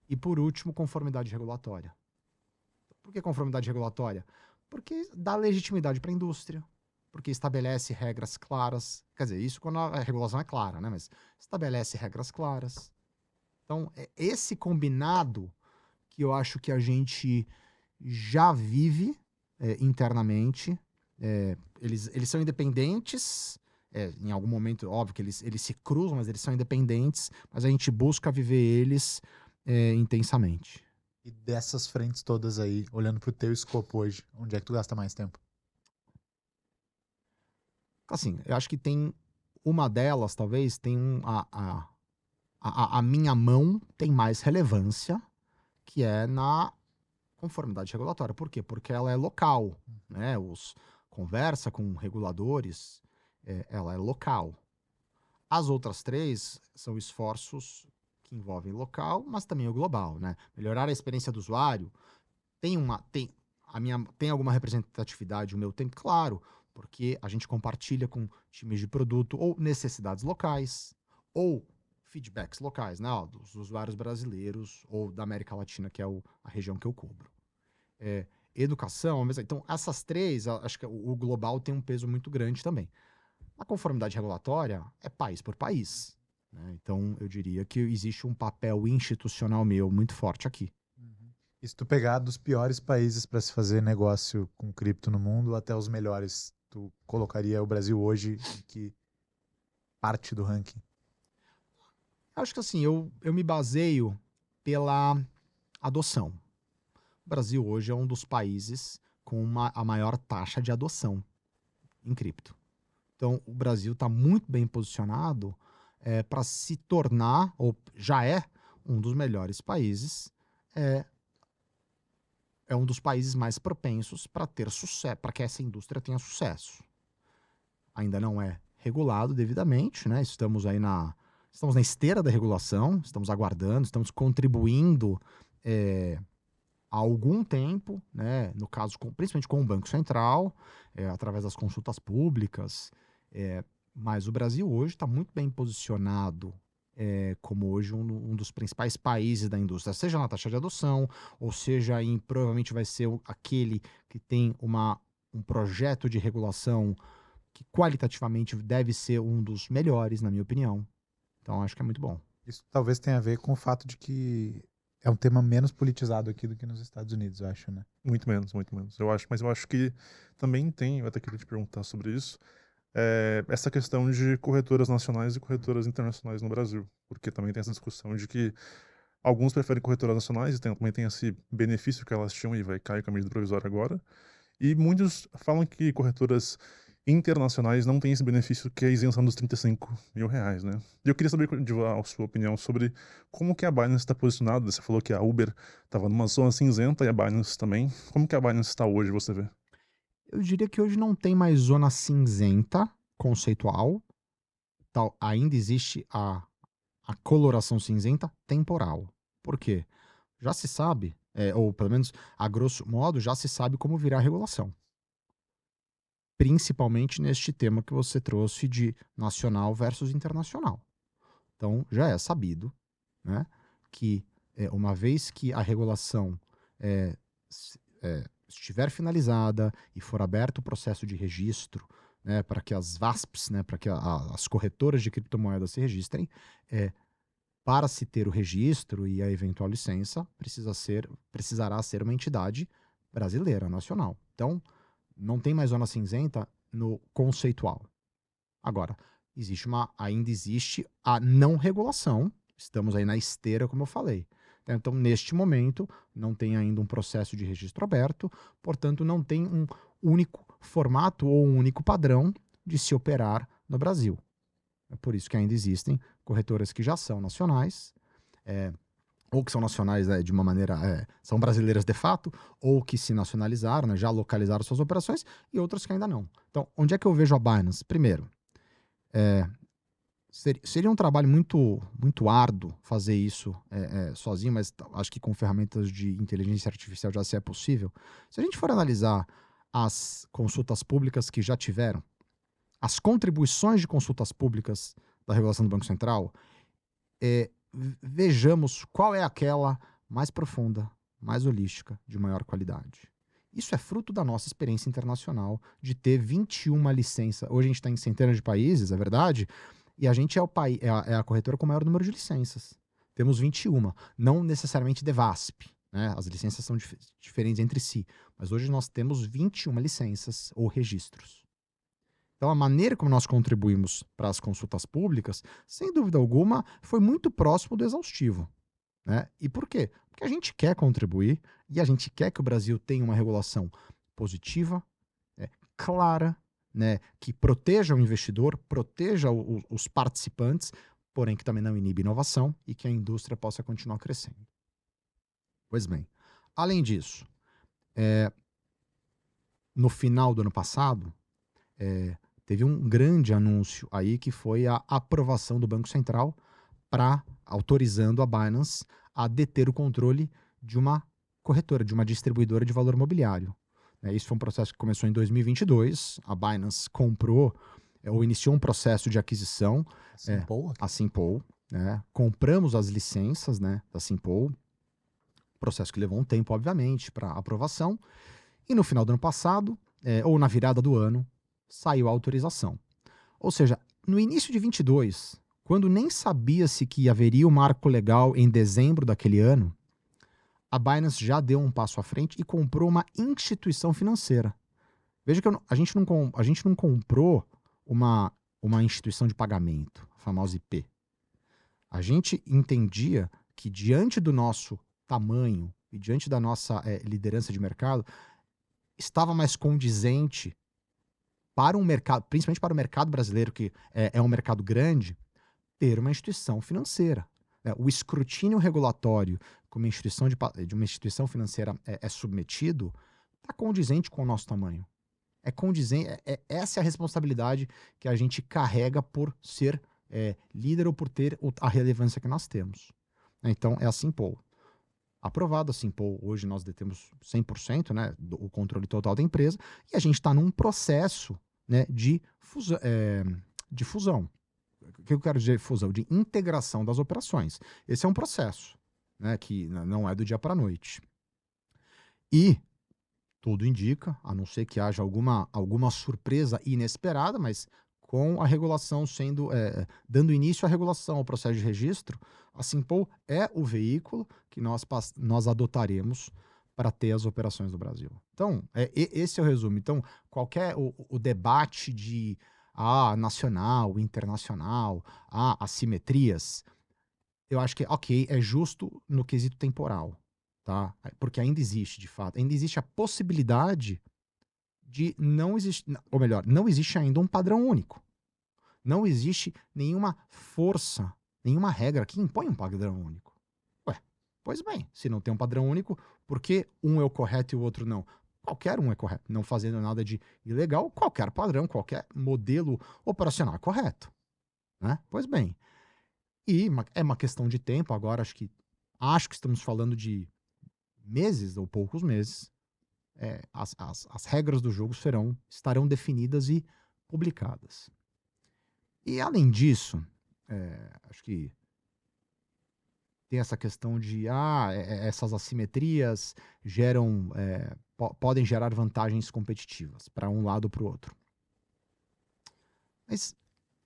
E por último, conformidade regulatória. Por que conformidade regulatória? Porque dá legitimidade para a indústria, porque estabelece regras claras. Quer dizer, isso quando a regulação é clara, né? Mas estabelece regras claras. Então, é esse combinado que eu acho que a gente já vive internamente. Eles são independentes. Em algum momento, óbvio que eles se cruzam, mas eles são independentes, mas a gente busca viver eles intensamente. E dessas frentes todas aí, olhando pro teu escopo hoje, onde é que tu gasta mais tempo? Assim, eu acho que tem uma delas, talvez, tem a minha mão tem mais relevância, que é na conformidade regulatória. Por quê? Porque ela é local, né? Conversa com reguladores, ela é local. As outras 3 são esforços que envolvem local, mas também o global, né? Melhorar a experiência do usuário tem alguma representatividade, o meu tem, claro, porque a gente compartilha com times de produto ou necessidades locais, ou feedbacks locais, né? Dos usuários brasileiros ou da América Latina, que é a região que eu cubro. educação, mas então essas três, acho que o global tem um peso muito grande também. A conformidade regulatória é país por país, né? Então eu diria que existe um papel institucional meu muito forte aqui. E se tu pegar dos piores países para se fazer negócio com cripto no mundo até os melhores, tu colocaria o Brasil hoje em que parte do ranking? Acho que assim, eu me baseio pela adoção. O Brasil hoje é um dos países com a maior taxa de adoção em cripto. Então, o Brasil está muito bem posicionado para se tornar, ou já é, um dos melhores países, é um dos países mais propensos para ter sucesso, para que essa indústria tenha sucesso. Ainda não é regulado devidamente, né? Estamos na esteira da regulação, estamos aguardando, estamos contribuindo há algum tempo, né? No caso, principalmente com o Banco Central, através das consultas públicas. Mas o Brasil hoje está muito bem posicionado como hoje um dos principais países da indústria, seja na taxa de adoção, ou seja provavelmente vai ser aquele que tem um projeto de regulação que qualitativamente deve ser um dos melhores, na minha opinião. Então, acho que é muito bom. Isso talvez tenha a ver com o fato de que é um tema menos politizado aqui do que nos Estados Unidos, eu acho, né? Muito menos, muito menos. Mas eu acho que também tem, eu até queria te perguntar sobre isso, essa questão de corretoras nacionais e corretoras internacionais no Brasil. Porque também tem essa discussão de que alguns preferem corretoras nacionais e também tem esse benefício que elas tinham e vai cair com a medida provisória agora. E muitos falam que corretoras internacionais não têm esse benefício que é a isenção dos R$ 35.000, né? E eu queria saber a sua opinião sobre como que a Binance está posicionada. Você falou que a Uber estava numa zona cinzenta e a Binance também. Como que a Binance está hoje, você vê? Eu diria que hoje não tem mais zona cinzenta conceitual. Ainda existe a coloração cinzenta temporal. Por quê? Já se sabe, ou pelo menos a grosso modo, já se sabe como virar a regulação. Principalmente neste tema que você trouxe de nacional versus internacional. Então, já é sabido, né, que uma vez que a regulação estiver finalizada e for aberto o processo de registro, né, para que as VASPs, né, para que as corretoras de criptomoedas se registrem, para se ter o registro e a eventual licença, precisará ser uma entidade brasileira, nacional. Então, não tem mais zona cinzenta no conceitual. Agora, ainda existe a não regulação. Estamos aí na esteira, como eu falei. Então, neste momento, não tem ainda um processo de registro aberto, portanto, não tem um único formato ou um único padrão de se operar no Brasil. É por isso que ainda existem corretoras que já são nacionais, ou que são nacionais de uma maneira, são brasileiras de fato, ou que se nacionalizaram, né, já localizaram suas operações, e outras que ainda não. Então, onde é que eu vejo a Binance? Primeiro, seria um trabalho muito, muito árduo fazer isso sozinho, mas acho que com ferramentas de inteligência artificial já se é possível. Se a gente for analisar as consultas públicas que já tiveram, as contribuições de consultas públicas da regulação do Banco Central, vejamos qual é aquela mais profunda, mais holística, de maior qualidade. Isso é fruto da nossa experiência internacional de ter 21 licenças. Hoje a gente está em centenas de países, é verdade, e a gente é a corretora com o maior número de licenças. Temos 21, não necessariamente de VASP, né? As licenças são diferentes entre si, mas hoje nós temos 21 licenças ou registros. Então, a maneira como nós contribuímos para as consultas públicas, sem dúvida alguma, foi muito próximo do exaustivo, né? E por quê? Porque a gente quer contribuir e a gente quer que o Brasil tenha uma regulação positiva, clara, né, que proteja o investidor, proteja os participantes, porém que também não inibe inovação e que a indústria possa continuar crescendo. Pois bem, além disso, no final do ano passado, teve um grande anúncio aí que foi a aprovação do Banco Central para autorizando a Binance a deter o controle de uma corretora, de uma distribuidora de valor mobiliário. Isso foi um processo que começou em 2022. A Binance comprou ou iniciou um processo de aquisição. A Simple, né? Compramos as licenças, né, da Simple. processo que levou um tempo, obviamente, para aprovação. E no final do ano passado, ou na virada do ano, saiu a autorização. Ou seja, no início de 22, quando nem sabia-se que haveria um marco legal em dezembro daquele ano, a Binance já deu um passo à frente e comprou uma instituição financeira. Veja que a gente não comprou uma instituição de pagamento, a famosa IP. A gente entendia que diante do nosso tamanho e diante da nossa liderança de mercado, estava mais condizente para um mercado, principalmente para o mercado brasileiro, que é um mercado grande, ter uma instituição financeira. O escrutínio regulatório que uma instituição financeira é submetido está condizente com o nosso tamanho. É condizente, essa é a responsabilidade que a gente carrega por ser líder ou por ter a relevância que nós temos. Então, é a Simpol. Aprovado a Simpol, hoje nós detemos 100%, né, o controle total da empresa, e a gente está num processo, né, de fusão. O que eu quero dizer fusão? De integração das operações. Esse é um processo, né, que não é do dia para a noite. E tudo indica, a não ser que haja alguma surpresa inesperada, mas com a regulação dando início à regulação, ao processo de registro, a Simpol é o veículo que nós adotaremos para ter as operações no Brasil. Então, esse é o resumo. Então, o debate de nacional, internacional, assimetrias, eu acho que, é justo no quesito temporal. Tá? Porque ainda existe, de fato, ainda existe a possibilidade de não existir, ou melhor, não existe ainda um padrão único. Não existe nenhuma força, nenhuma regra que impõe um padrão único. Pois bem, se não tem um padrão único, por que um é o correto e o outro não? Qualquer um é correto, não fazendo nada de ilegal, qualquer padrão, qualquer modelo operacional é correto. Né? Pois bem, e é uma questão de tempo, agora acho que estamos falando de meses ou poucos meses, as regras do jogo estarão definidas e publicadas. E além disso, acho que tem essa questão de essas assimetrias podem gerar vantagens competitivas para um lado ou para o outro. Mas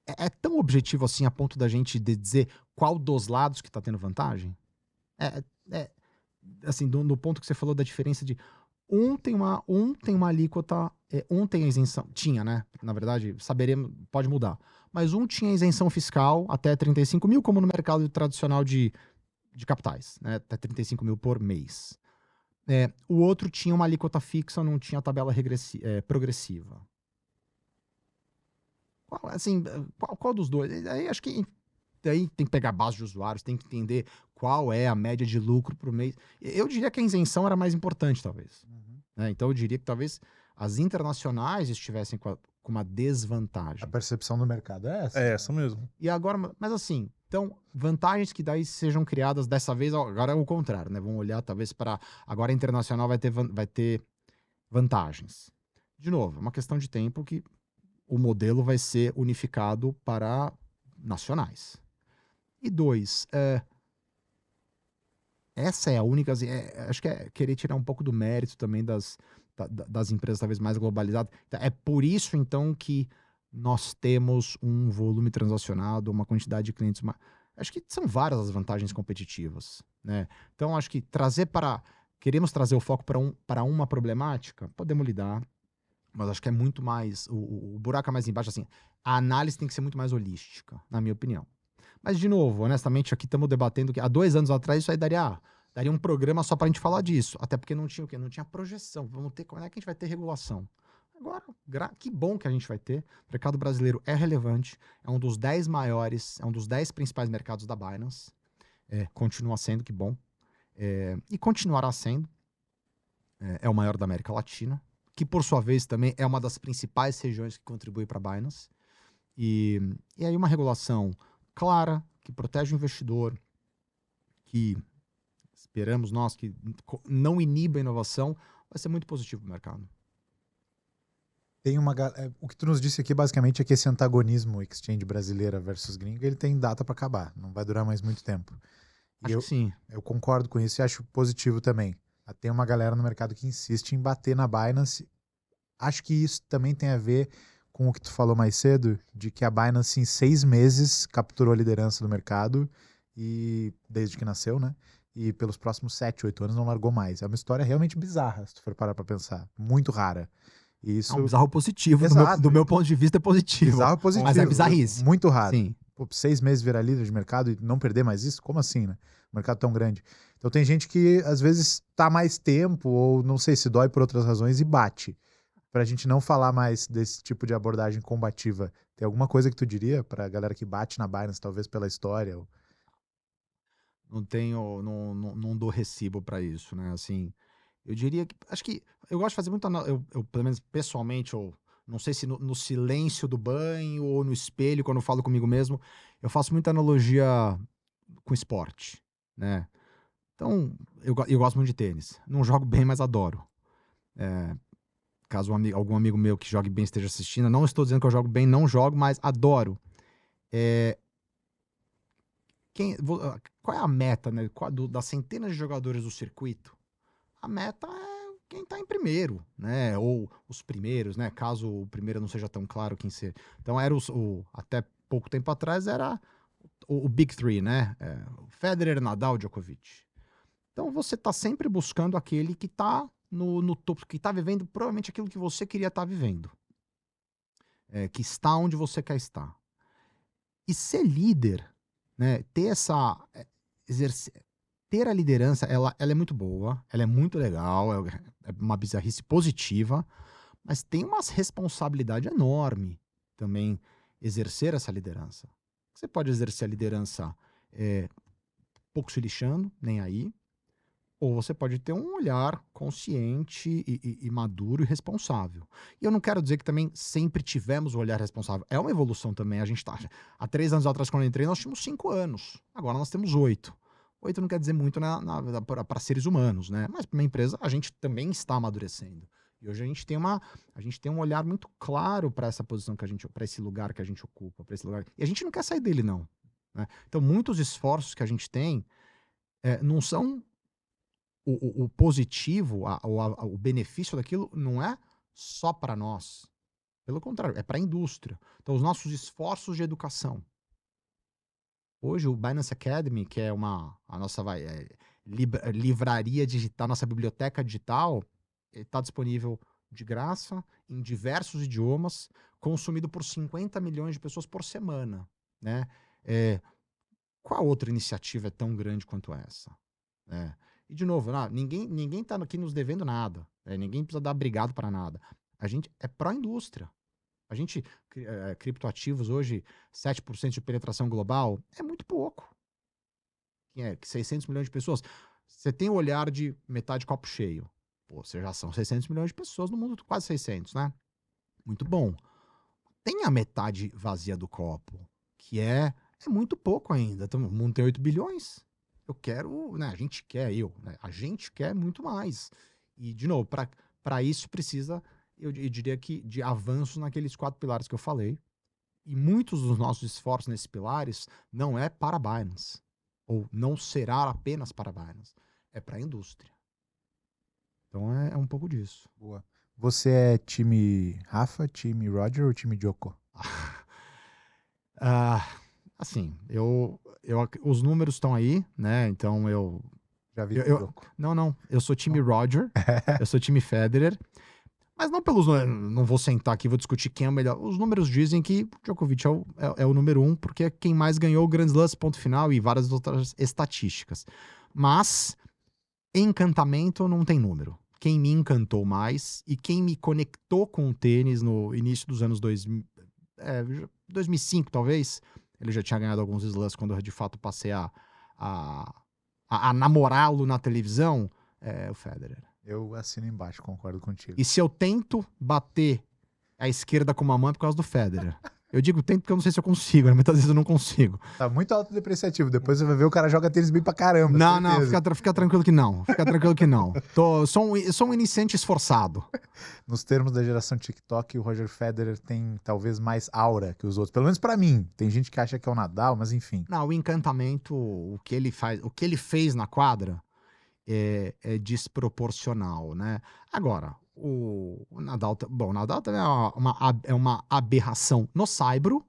é tão objetivo assim a ponto da gente dizer qual dos lados que está tendo vantagem? Assim, no ponto que você falou da diferença de um tem uma alíquota, um tem a isenção, tinha, né? Na verdade, saberemos, pode mudar. Mas um tinha isenção fiscal até 35 mil, como no mercado tradicional de capitais, né? Até 35 mil por mês. O outro tinha uma alíquota fixa, não tinha tabela progressiva. Qual dos dois? Aí acho que daí tem que pegar a base de usuários, tem que entender qual é a média de lucro por mês. Eu diria que a isenção era mais importante, talvez. Uhum. Então eu diria que talvez as internacionais estivessem com uma desvantagem. A percepção do mercado é essa. É essa mesmo. E agora, mas assim, então, vantagens que daí sejam criadas dessa vez, agora é o contrário, né? Vamos olhar talvez para... Agora a internacional vai ter vantagens. De novo, é uma questão de tempo que o modelo vai ser unificado para nacionais. E dois, essa é a única... acho que é querer tirar um pouco do mérito também das empresas talvez mais globalizadas. É por isso, então, que nós temos um volume transacionado, uma quantidade de clientes... Acho que são várias as vantagens competitivas. Né? Então, acho que queremos trazer o foco para uma problemática, podemos lidar, mas acho que é muito mais... O buraco é mais embaixo, assim, a análise tem que ser muito mais holística, na minha opinião. Mas, de novo, honestamente, aqui estamos debatendo que há 2 anos atrás isso aí daria um programa só para a gente falar disso. Até porque não tinha o quê? Não tinha projeção. Como é que a gente vai ter regulação? Agora, que bom que a gente vai ter. O mercado brasileiro é relevante. É um dos 10 maiores, é um dos 10 principais mercados da Binance. Continua sendo, que bom. E continuará sendo. É o maior da América Latina. Que, por sua vez, também é uma das principais regiões que contribui para a Binance. E aí uma regulação clara, que protege o investidor, que esperamos nós que não iniba a inovação, vai ser muito positivo para o mercado. O que tu nos disse aqui basicamente é que esse antagonismo exchange brasileira versus gringa, ele tem data para acabar, não vai durar mais muito tempo. Acho que sim. Eu concordo com isso e acho positivo também. Tem uma galera no mercado que insiste em bater na Binance. Acho que isso também tem a ver com o que tu falou mais cedo, de que a Binance em 6 meses capturou a liderança do mercado, e desde que nasceu, né? E pelos próximos 7, 8 anos não largou mais. É uma história realmente bizarra, se tu for parar pra pensar. Muito rara. E É um isso... bizarro positivo. Exato. Do meu ponto de vista é positivo. Bizarro positivo. Mas é bizarrice. Muito raro. Sim. Pô, 6 meses virar líder de mercado e não perder mais isso? Como assim, né? O mercado tão grande. Então tem gente que às vezes tá mais tempo ou não sei se dói por outras razões e bate. Pra gente não falar mais desse tipo de abordagem combativa, tem alguma coisa que tu diria pra galera que bate na Binance, talvez pela história? Ou... Não dou recibo pra isso, né? Assim, eu diria que, acho que, eu gosto de fazer muito, eu pelo menos pessoalmente, ou não sei se no silêncio do banho ou no espelho, quando eu falo comigo mesmo, eu faço muita analogia com esporte, né? Então, eu gosto muito de tênis. Não jogo bem, mas adoro. Caso algum amigo meu que jogue bem esteja assistindo, não estou dizendo que eu jogo bem, não jogo, mas adoro. Qual é a meta, né? Das centenas de jogadores do circuito? A meta é quem está em primeiro, né? Ou os primeiros, né? Caso o primeiro não seja tão claro quem ser. Então era até pouco tempo atrás era o Big Three, né? Federer, Nadal, Djokovic. Então você está sempre buscando aquele que está no topo, que está vivendo provavelmente aquilo que você queria estar vivendo. Que está onde você quer estar. E ser líder, né? Ter a liderança, ela é muito boa, ela é muito legal, é uma bizarrice positiva, mas tem uma responsabilidade enorme também exercer essa liderança. Você pode exercer a liderança pouco se lixando, nem aí, ou você pode ter um olhar consciente e maduro e responsável. E eu não quero dizer que também sempre tivemos o olhar responsável. É uma evolução também. A gente tá... Há 3 anos atrás, quando eu entrei, nós tínhamos 5 anos. Agora nós temos 8. 8 não quer dizer muito para seres humanos, né? Mas para uma empresa, a gente também está amadurecendo. E hoje a gente tem um olhar muito claro para essa posição para esse lugar que a gente ocupa, para esse lugar. E a gente não quer sair dele, não. Né? Então, muitos esforços que a gente tem não são o positivo, o benefício daquilo não é só para nós. Pelo contrário, é para a indústria. Então, os nossos esforços de educação. Hoje, o Binance Academy, que é a nossa livraria digital, nossa biblioteca digital, está disponível de graça, em diversos idiomas, consumido por 50 milhões de pessoas por semana. Né? Qual outra iniciativa é tão grande quanto essa? E, de novo, ninguém está aqui nos devendo nada. Ninguém precisa dar obrigado para nada. A gente é pró-indústria. A gente, criptoativos hoje, 7% de penetração global, é muito pouco. 600 milhões de pessoas. Você tem o olhar de metade copo cheio. Pô, você já são 600 milhões de pessoas no mundo, quase 600, né? Muito bom. Tem a metade vazia do copo, que é muito pouco ainda. Então, o mundo tem 8 bilhões. Eu quero, né? A gente quer muito mais. E, de novo, para isso precisa, eu diria que, de avanços naqueles 4 pilares que eu falei. E muitos dos nossos esforços nesses pilares não é para a Binance. Ou não será apenas para a Binance. É para a indústria. Então é um pouco disso. Boa. Você é time Rafa, time Roger ou time Joko? Assim, os números estão aí, né? Então eu... Já vi o Joko. Não. Eu sou time Roger. Eu sou time Federer. Mas não pelos... Não vou sentar aqui e vou discutir quem é o melhor. Os números dizem que o Djokovic é o número 1, porque é quem mais ganhou o Grand Slam, ponto final, e várias outras estatísticas. Mas encantamento não tem número. Quem me encantou mais e quem me conectou com o tênis no início dos anos 2005, talvez. Ele já tinha ganhado alguns slams quando eu, de fato, passei a namorá-lo na televisão. O Federer. Eu assino embaixo, concordo contigo. E se eu tento bater a esquerda com uma mão é por causa do Federer. Eu digo tento porque eu não sei se eu consigo, né? Muitas vezes eu não consigo. Tá muito autodepreciativo. Depois você vai ver o cara joga tênis bem pra caramba. Não, certeza. fica tranquilo que não. Fica tranquilo que não. Sou um iniciante esforçado. Nos termos da geração TikTok, o Roger Federer tem talvez mais aura que os outros. Pelo menos pra mim. Tem gente que acha que é o Nadal, mas enfim. Não, o encantamento, o que ele faz, o que ele fez na quadra é desproporcional, né? Agora, o Nadal, bom, o Nadal também é uma aberração no saibro,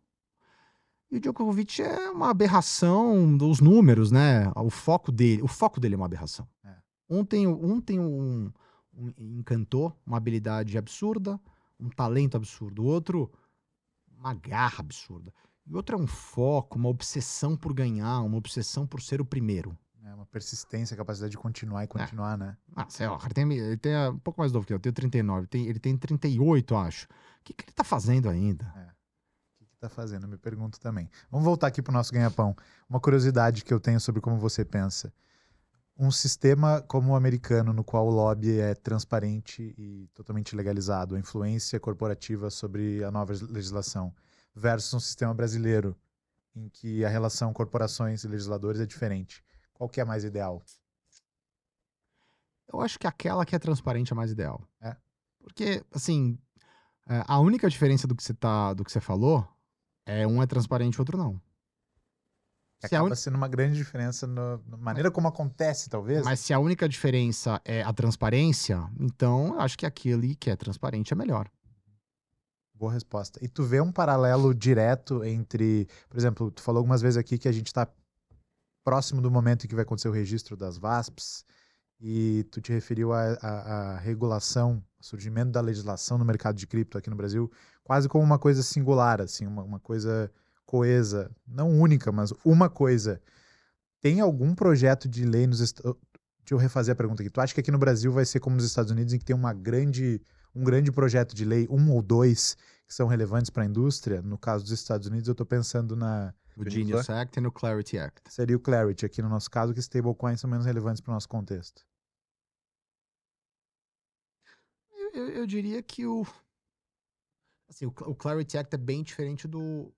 e o Djokovic é uma aberração dos números, né? O foco dele é uma aberração. É. Um tem um encantor, uma habilidade absurda, um talento absurdo. O outro, uma garra absurda. E o outro é um foco, uma obsessão por ganhar, uma obsessão por ser o primeiro. É uma persistência, capacidade de continuar e continuar, né? Ah, sei lá, ele tem um pouco mais novo que eu tenho 39, ele tem 38, acho. O que ele tá fazendo ainda? O que tá fazendo? Eu me pergunto também. Vamos voltar aqui pro nosso ganha-pão. Uma curiosidade que eu tenho sobre como você pensa. Um sistema como o americano, no qual o lobby é transparente e totalmente legalizado, a influência corporativa sobre a nova legislação, versus um sistema brasileiro, em que a relação corporações e legisladores é diferente. Qual que é mais ideal? Eu acho que aquela que é transparente é mais ideal. É. Porque, assim, a única diferença do que você falou é um é transparente e o outro não. Que Se a acaba un- sendo uma grande diferença na maneira como acontece, talvez. Mas se a única diferença é a transparência, então eu acho que aquele que é transparente é melhor. Boa resposta. E tu vê um paralelo direto entre, por exemplo, tu falou algumas vezes aqui que a gente está próximo do momento em que vai acontecer o registro das VASPs, e tu te referiu à regulação, ao surgimento da legislação no mercado de cripto aqui no Brasil, quase como uma coisa singular, assim, uma coisa coesa, não única, mas uma coisa. Tem algum projeto de lei nos Estados... Deixa eu refazer a pergunta aqui. Tu acha que aqui no Brasil vai ser como nos Estados Unidos, em que tem um grande projeto de lei, um ou dois, que são relevantes para a indústria? No caso dos Estados Unidos, eu estou pensando O Genius Act e o Clarity Act. seria o Clarity, aqui no nosso caso, que stablecoins são menos relevantes para o nosso contexto. Eu diria que assim, o Clarity Act é bem diferente do...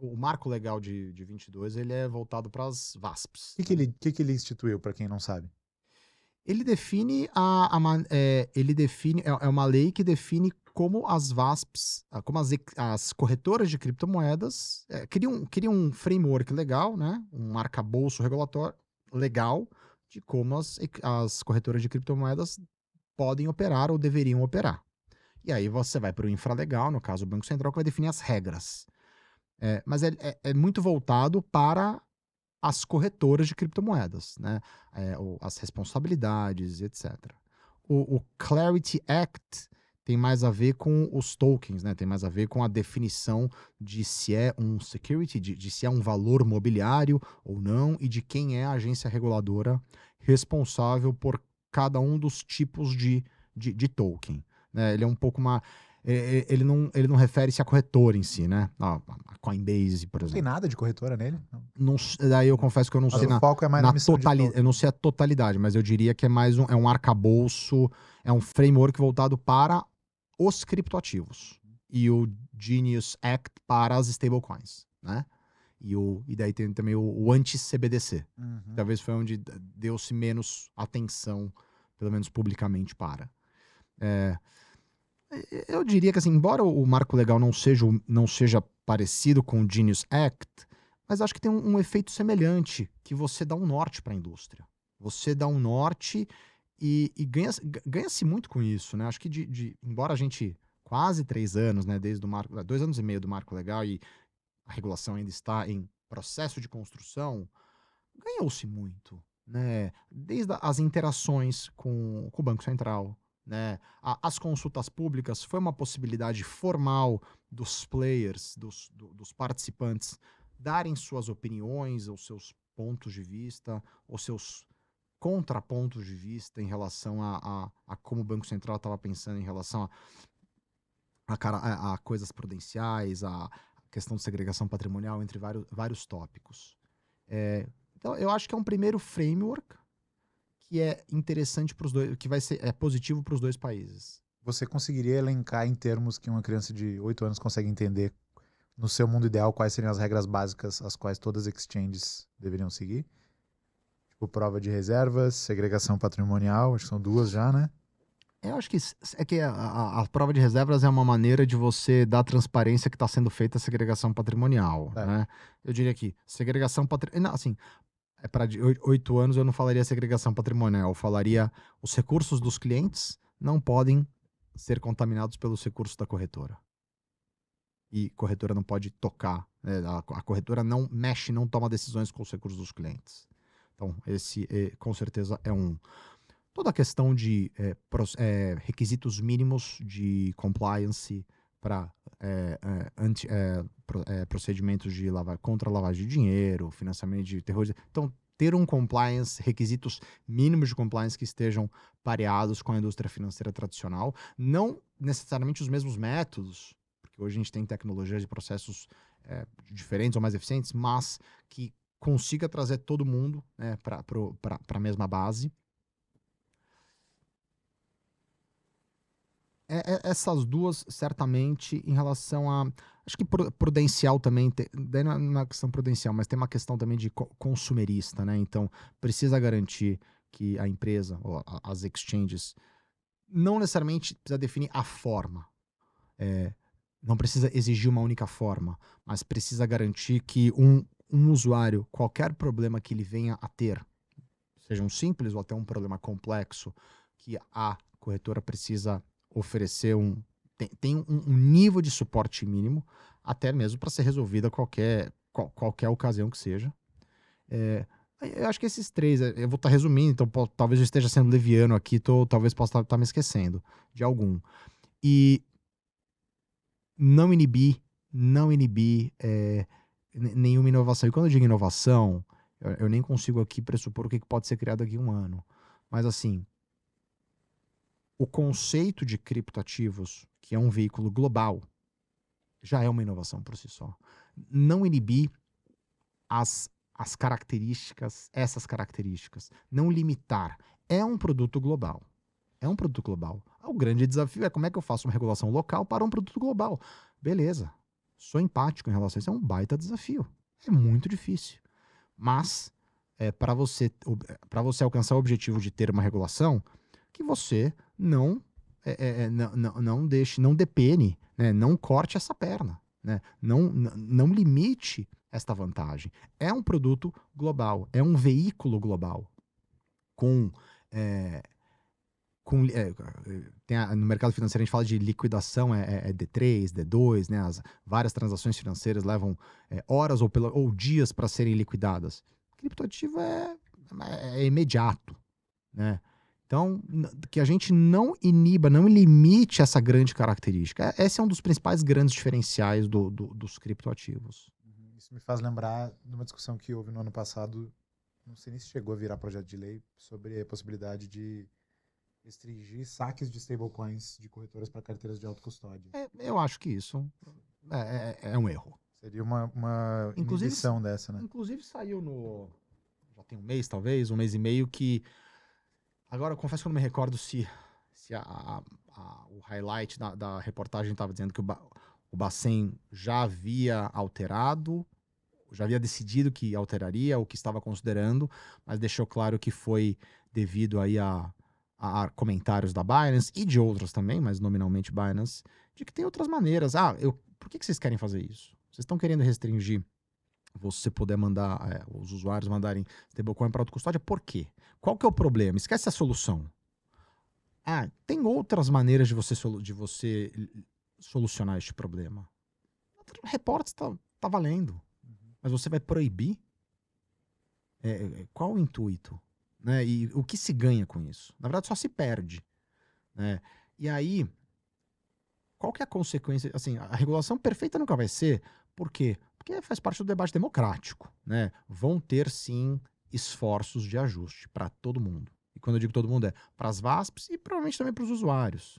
O marco legal de 22, ele é voltado para as VASPs. O que ele instituiu, para quem não sabe? Ele define é uma lei que define como as VASPs, como as corretoras de criptomoedas cria um framework legal, né? Um arcabouço regulatório legal de como as corretoras de criptomoedas podem operar ou deveriam operar. E aí você vai para o infralegal, no caso o Banco Central, que vai definir as regras. Mas é muito voltado para as corretoras de criptomoedas, né? As responsabilidades, etc. O Clarity Act tem mais a ver com os tokens, né? Tem mais a ver com a definição de se é um security, de se é um valor mobiliário ou não, e de quem é a agência reguladora responsável por cada um dos tipos de token. Né? Ele é um pouco uma... Ele não refere-se à corretora em si, né? A Coinbase, por Não tem exemplo. nada de corretora nele? Não. Daí eu confesso que eu não Mas sei o foco é mais na emissão de token. eu não sei a totalidade, mas eu diria que é um arcabouço, é um framework voltado para os criptoativos. E o Genius Act para as stablecoins, né? E daí tem também o anti-CBDC. Uhum. Talvez foi onde deu-se menos atenção, pelo menos publicamente, para. Eu diria que, assim, embora o marco legal não seja parecido com o Genius Act, mas acho que tem um efeito semelhante, que você dá um norte para a indústria. Você dá um norte e ganha-se muito com isso, né? Acho que, embora a gente, quase 3 anos, né, desde o marco, 2 anos e meio do marco legal, e a regulação ainda está em processo de construção, ganhou-se muito, né? Desde as interações com o Banco Central, né? As consultas públicas foi uma possibilidade formal dos players, dos participantes, darem suas opiniões, ou seus pontos de vista, ou seus contrapontos de vista em relação a como o Banco Central estava pensando em relação a coisas prudenciais, a questão de segregação patrimonial, entre vários tópicos. Então, eu acho que é um primeiro framework que é interessante para os dois, que vai ser positivo para os dois países. Você conseguiria elencar em termos que uma criança de 8 anos consegue entender no seu mundo ideal, quais seriam as regras básicas as quais todas as exchanges deveriam seguir? Tipo, prova de reservas, segregação patrimonial, acho que são 2 já, né? Eu acho que a prova de reservas é uma maneira de você dar transparência que está sendo feita a segregação patrimonial, né? Eu diria que segregação patrimonial, assim, para 8 anos eu não falaria segregação patrimonial, eu falaria os recursos dos clientes não podem ser contaminados pelos recursos da corretora. E corretora não pode tocar, né? A corretora não mexe, não toma decisões com os recursos dos clientes. Então, esse com certeza é toda a questão de requisitos mínimos de compliance para procedimentos de contra a lavagem de dinheiro, financiamento de terrorismo. Então, ter um compliance, requisitos mínimos de compliance que estejam pareados com a indústria financeira tradicional, não necessariamente os mesmos métodos, porque hoje a gente tem tecnologias de processos diferentes ou mais eficientes, mas que consiga trazer todo mundo, né, para a mesma base. Essas duas, certamente, em relação a... Acho que prudencial também, daí não é uma questão prudencial, mas tem uma questão também de consumerista, né? Então, precisa garantir que a empresa, ou as exchanges, não necessariamente precisa definir a forma. Não precisa exigir uma única forma, mas precisa garantir que um usuário, qualquer problema que ele venha a ter, seja um simples ou até um problema complexo, que a corretora precisa oferecer tem um nível de suporte mínimo, até mesmo para ser resolvida qualquer ocasião que seja. Eu acho que esses 3, eu vou estar resumindo, então talvez eu esteja sendo leviano aqui, talvez possa estar me esquecendo de algum. E não inibir nenhuma inovação. E quando eu digo inovação, eu nem consigo aqui pressupor o que pode ser criado daqui a 1 ano. Mas assim, o conceito de criptoativos, que é um veículo global, já é uma inovação por si só. Não inibir essas características, não limitar. É um produto global. O grande desafio é como é que eu faço uma regulação local para um produto global. Beleza, sou empático em relação a isso, é um baita desafio. É muito difícil. Mas, para você alcançar o objetivo de ter uma regulação, que você não deixe, não depene, né? Não corte essa perna, né? Não limite esta vantagem. É um produto global, é um veículo global no mercado financeiro a gente fala de liquidação, D3, D2, né? As várias transações financeiras levam horas ou dias para serem liquidadas. Criptoativo é imediato, né? Então, que a gente não iniba, não limite essa grande característica. Esse é um dos principais grandes diferenciais dos criptoativos. Isso me faz lembrar de uma discussão que houve no ano passado, não sei nem se chegou a virar projeto de lei, sobre a possibilidade de restringir saques de stablecoins de corretoras para carteiras de autocustódia. Eu acho que isso é um erro. Seria uma inibição dessa, né? Inclusive saiu já tem 1 mês, talvez, 1 mês e meio, que... Agora, eu confesso que eu não me recordo se o highlight da reportagem estava dizendo que o Bacen já havia alterado, já havia decidido que alteraria, ou que estava considerando, mas deixou claro que foi devido aí a comentários da Binance e de outras também, mas nominalmente Binance, de que tem outras maneiras. Por que vocês querem fazer isso? Vocês estão querendo restringir você poder mandar, os usuários mandarem stablecoin para autocustódia? Por quê? Qual que é o problema? Esquece a solução. Tem outras maneiras de você solucionar este problema. Reportes tá valendo. Mas você vai proibir? Qual o intuito? Né? E o que se ganha com isso? Na verdade, só se perde. Né? E aí, qual que é a consequência? Assim, a regulação perfeita nunca vai ser. Por quê? Porque faz parte do debate democrático. Né? Vão ter, sim, esforços de ajuste para todo mundo. E quando eu digo todo mundo, para as VASPs e provavelmente também para os usuários.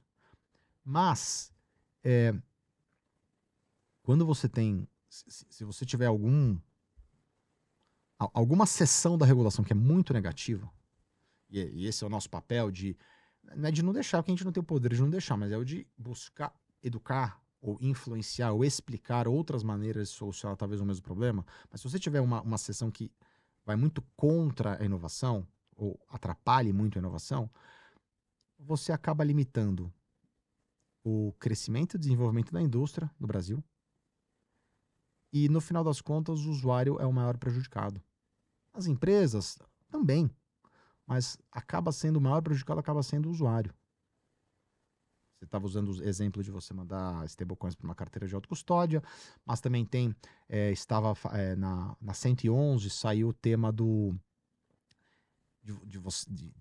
Mas, quando você tem... Se você tiver alguma seção da regulação que é muito negativa, e esse é o nosso papel não é de não deixar, porque a gente não tem o poder de não deixar, mas é o de buscar educar ou influenciar, ou explicar outras maneiras de solucionar talvez o mesmo problema, mas se você tiver uma sessão que vai muito contra a inovação, ou atrapalhe muito a inovação, você acaba limitando o crescimento e desenvolvimento da indústria no Brasil, e no final das contas o usuário é o maior prejudicado. As empresas também, mas acaba sendo o maior prejudicado, acaba sendo o usuário. Você estava usando o exemplo de você mandar stablecoins para uma carteira de autocustódia, mas também tem, na 111 saiu o tema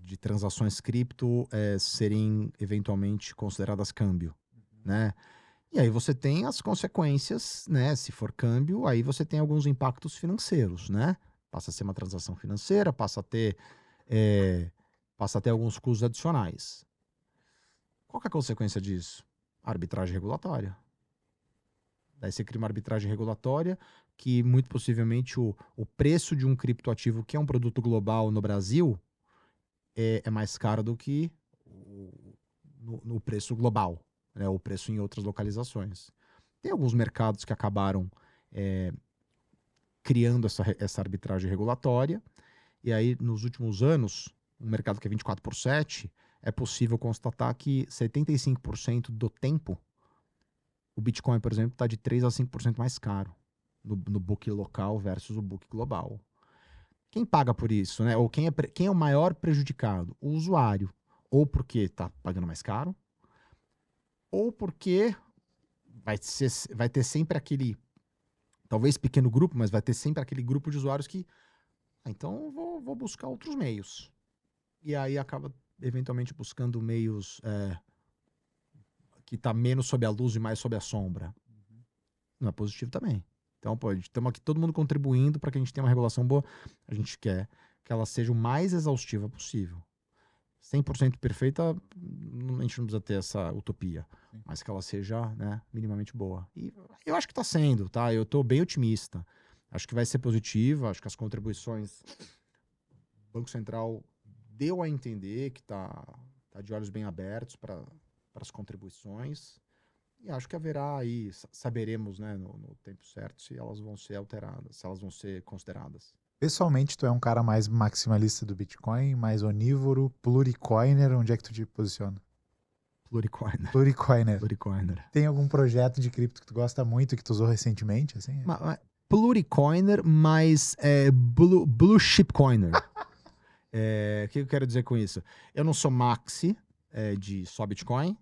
de transações cripto serem eventualmente consideradas câmbio, né? E aí você tem as consequências, né? Se for câmbio, aí você tem alguns impactos financeiros, né? Passa a ser uma transação financeira, passa a ter alguns custos adicionais. Qual que é a consequência disso? Arbitragem regulatória. Daí você cria uma arbitragem regulatória que, muito possivelmente, o preço de um criptoativo que é um produto global no Brasil é mais caro do que no preço global, né? O preço em outras localizações. Tem alguns mercados que acabaram criando essa arbitragem regulatória, e aí, nos últimos anos, um mercado que é 24/7, é possível constatar que 75% do tempo, o Bitcoin, por exemplo, está de 3 a 5% mais caro no book local versus o book global. Quem paga por isso, né? Ou quem é o maior prejudicado? O usuário. Ou porque está pagando mais caro, ou porque vai ter sempre aquele, talvez pequeno grupo, mas vai ter sempre aquele grupo de usuários que, então vou buscar outros meios. E aí acaba eventualmente buscando meios que está menos sob a luz e mais sob a sombra. Não é positivo também. Então, estamos aqui todo mundo contribuindo para que a gente tenha uma regulação boa. A gente quer que ela seja o mais exaustiva possível. 100% perfeita, a gente não precisa ter essa utopia. Sim. Mas que ela seja, né, minimamente boa. E eu acho que está sendo, tá? Eu estou bem otimista. Acho que vai ser positivo, acho que as contribuições... O Banco Central deu a entender que tá de olhos bem abertos para as contribuições, e acho que haverá aí, saberemos, né, no tempo certo, se elas vão ser alteradas, se elas vão ser consideradas. Pessoalmente, tu é um cara mais maximalista do Bitcoin, mais onívoro, pluricoiner, onde é que tu te posiciona? Pluricoiner. Pluricoiner. Tem algum projeto de cripto que tu gosta muito, que tu usou recentemente, assim? Pluricoiner, mas blue chip coiner. O que eu quero dizer com isso? Eu não sou maxi de só Bitcoin,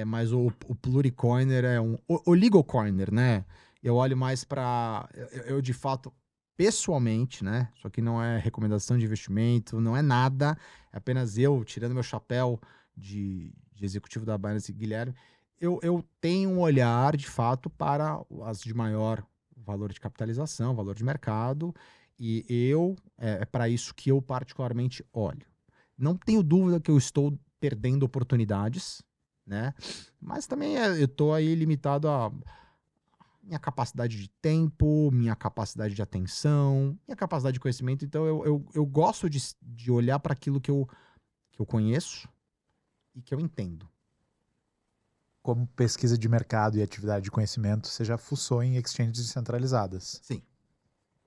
mas o pluricoiner é um oligocoiner, né? Eu olho mais para... Eu, de fato, pessoalmente, né? Isso aqui não é recomendação de investimento, não é nada. É apenas eu, tirando meu chapéu de executivo da Binance, Guilherme, eu tenho um olhar, de fato, para as de maior valor de capitalização, valor de mercado, e é para isso que eu particularmente olho. Não tenho dúvida que eu estou perdendo oportunidades, né? Mas também eu estou aí limitado a minha capacidade de tempo, minha capacidade de atenção, minha capacidade de conhecimento. Então eu gosto de olhar para aquilo que eu conheço e que eu entendo. Como pesquisa de mercado e atividade de conhecimento, você já fuçou em exchanges descentralizadas? Sim.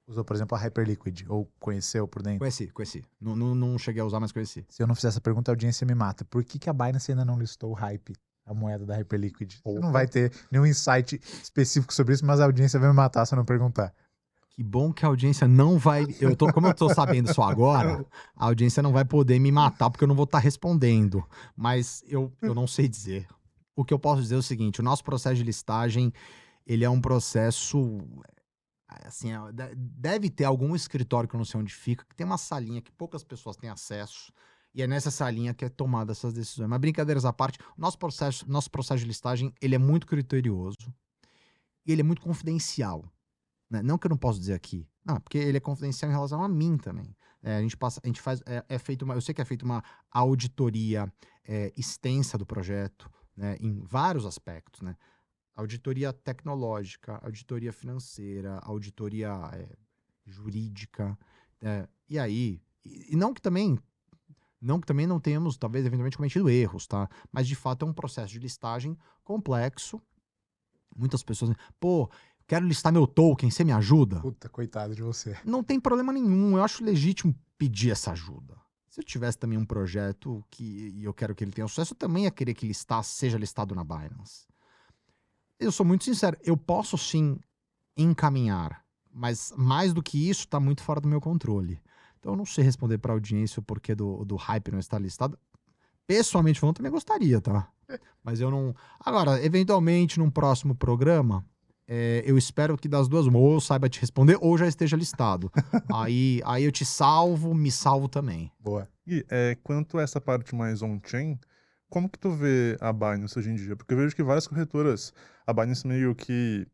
Usou, por exemplo, a Hyperliquid, ou conheceu por dentro? Conheci. Não cheguei a usar, mas conheci. Se eu não fizer essa pergunta, a audiência me mata. Por que a Binance ainda não listou o Hype, a moeda da Hyperliquid? Você não vai ter nenhum insight específico sobre isso, mas a audiência vai me matar se eu não perguntar. Que bom que a audiência não vai... Como eu tô sabendo só agora, a audiência não vai poder me matar, porque eu não vou estar respondendo. Mas eu não sei dizer. O que eu posso dizer é o seguinte, o nosso processo de listagem, ele é um processo... Assim, deve ter algum escritório que eu não sei onde fica, que tem uma salinha que poucas pessoas têm acesso, e é nessa salinha que é tomada essas decisões. Mas brincadeiras à parte, nosso processo de listagem, ele é muito criterioso e ele é muito confidencial. Né? Não que eu não posso dizer aqui, não, porque ele é confidencial em relação a mim também. Eu sei que é feita uma auditoria extensa do projeto, né, em vários aspectos, né? Auditoria tecnológica, auditoria financeira, auditoria jurídica, e aí, não que também não tenhamos, talvez, eventualmente cometido erros, tá? Mas, de fato, é um processo de listagem complexo Muitas pessoas, pô, quero listar meu token, você me ajuda? Puta, coitado de você. Não tem problema nenhum, eu acho legítimo pedir essa ajuda. Se eu tivesse também um projeto e eu quero que ele tenha sucesso, eu também ia querer que ele seja listado na Binance. Eu sou muito sincero, eu posso sim encaminhar, mas mais do que isso, está muito fora do meu controle. Então eu não sei responder para a audiência o porquê do hype não estar listado. Pessoalmente falando, também gostaria, tá? Mas eu não... Agora, eventualmente, num próximo programa, eu espero que das duas, ou eu saiba te responder, ou já esteja listado. Aí eu te salvo, me salvo também. Boa. E quanto a essa parte mais on-chain, como que tu vê a Binance hoje em dia? Porque eu vejo que várias corretoras, a Binance meio que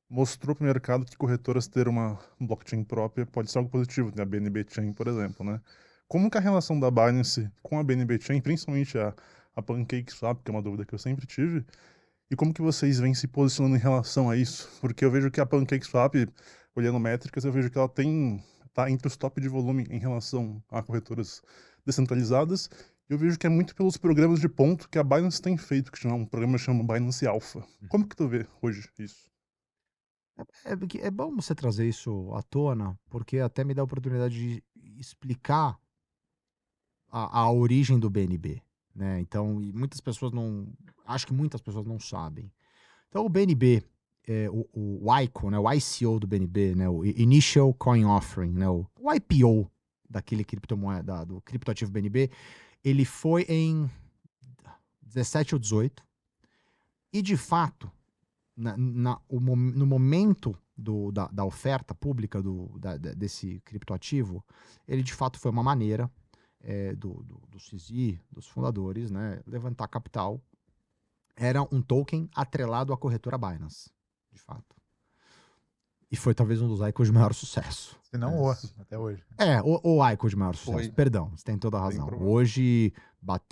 mostrou para o mercado que corretoras ter uma blockchain própria pode ser algo positivo, né? A BNB Chain, por exemplo, né? Como que a relação da Binance com a BNB Chain, principalmente a PancakeSwap, que é uma dúvida que eu sempre tive, e como que vocês vêm se posicionando em relação a isso? Porque eu vejo que a PancakeSwap, olhando métricas, eu vejo que ela tá entre os top de volume em relação a corretoras descentralizadas. Eu vejo que é muito pelos programas de ponto que a Binance tem feito, que chama um programa que chama Binance Alpha. Como que tu vê hoje isso? É bom você trazer isso à tona, porque até me dá a oportunidade de explicar a origem do BNB, né? Então, e muitas pessoas não... Acho que muitas pessoas não sabem. Então, o BNB, o ICO, né, o ICO do BNB, né, o Initial Coin Offering, né, o IPO daquele criptomoeda, do criptoativo BNB, ele foi em 17 ou 18. E, de fato, no momento da oferta pública desse criptoativo, ele, de fato, foi uma maneira do CZ, dos fundadores, né, levantar capital. Era um token atrelado à corretora Binance, de fato. E foi talvez um dos ICOs de maior sucesso. Se não, o, até hoje. O ICO de maior sucesso. Foi. Perdão, você tem toda a razão. provável. Hoje,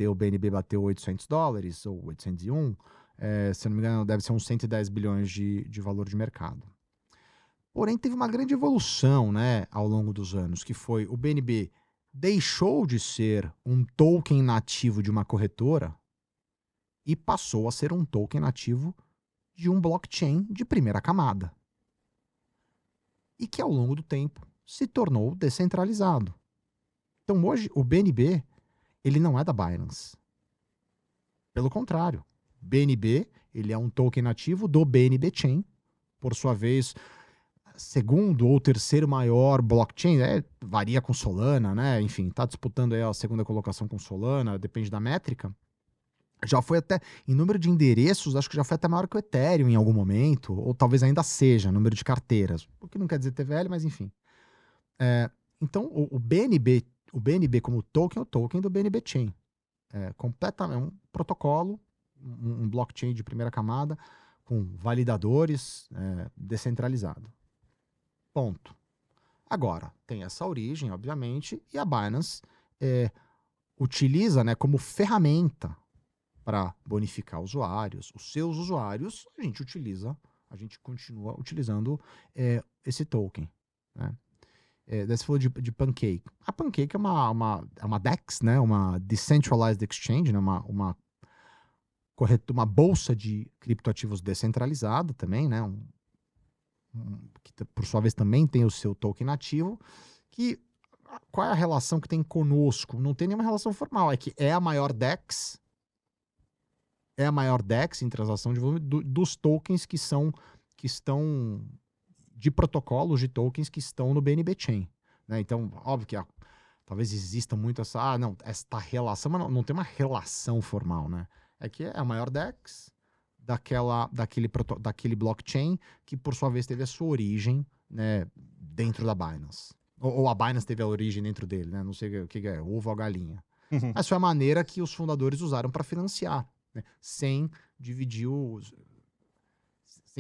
o BNB bateu $800, ou 801. Se eu não me engano, deve ser uns 110 bilhões de valor de mercado. Porém, teve uma grande evolução, né, ao longo dos anos, que foi o BNB deixou de ser um token nativo de uma corretora e passou a ser um token nativo de um blockchain de primeira camada. E que, ao longo do tempo, se tornou descentralizado. Então, hoje, o BNB, ele não é da Binance. Pelo contrário, BNB, ele é um token nativo do BNB Chain, por sua vez, segundo ou terceiro maior blockchain, varia com Solana, né? Enfim, está disputando aí a segunda colocação com Solana, depende da métrica. Já foi até, em número de endereços, acho que já foi até maior que o Ethereum em algum momento, ou talvez ainda seja, número de carteiras, o que não quer dizer TVL, mas enfim. Então, o BNB como token é o token do BNB Chain. Completamente, é um protocolo, um blockchain de primeira camada, com validadores, descentralizado. Ponto. Agora, tem essa origem, obviamente, e a Binance utiliza, né, como ferramenta para bonificar usuários. Os seus usuários, a gente continua utilizando esse token. Né? Daí você falou de Pancake. A Pancake é uma DEX, né? Uma Decentralized Exchange, né? uma bolsa de criptoativos descentralizada também, né? Que por sua vez também tem o seu token nativo, que qual é a relação que tem conosco? Não tem nenhuma relação formal, é que é a maior DEX em transação de volume dos tokens que estão de protocolos de tokens que estão no BNB Chain. Né? Então, óbvio que talvez exista muito esta relação, mas não tem uma relação formal. Né? É que é a maior DEX daquele blockchain que, por sua vez, teve a sua origem, né, dentro da Binance. Ou a Binance teve a origem dentro dele, né? Não sei o que é, ovo ou a galinha. Mas foi a maneira que os fundadores usaram para financiar, né? Sem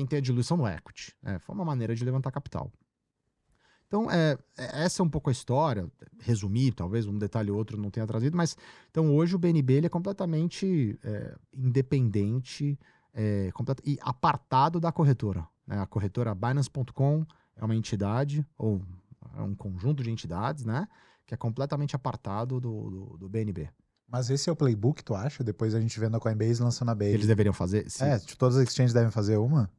ter a diluição no equity. Foi uma maneira de levantar capital. Então, essa é um pouco a história. Resumir, talvez um detalhe ou outro não tenha trazido, mas então hoje o BNB ele é completamente independente e apartado da corretora. Né? A corretora Binance.com é uma entidade, ou é um conjunto de entidades, né? Que é completamente apartado do BNB. Mas esse é o playbook, tu acha? Depois a gente vendo a Coinbase lançando a Base. Eles deveriam fazer? Todas as exchanges devem fazer uma?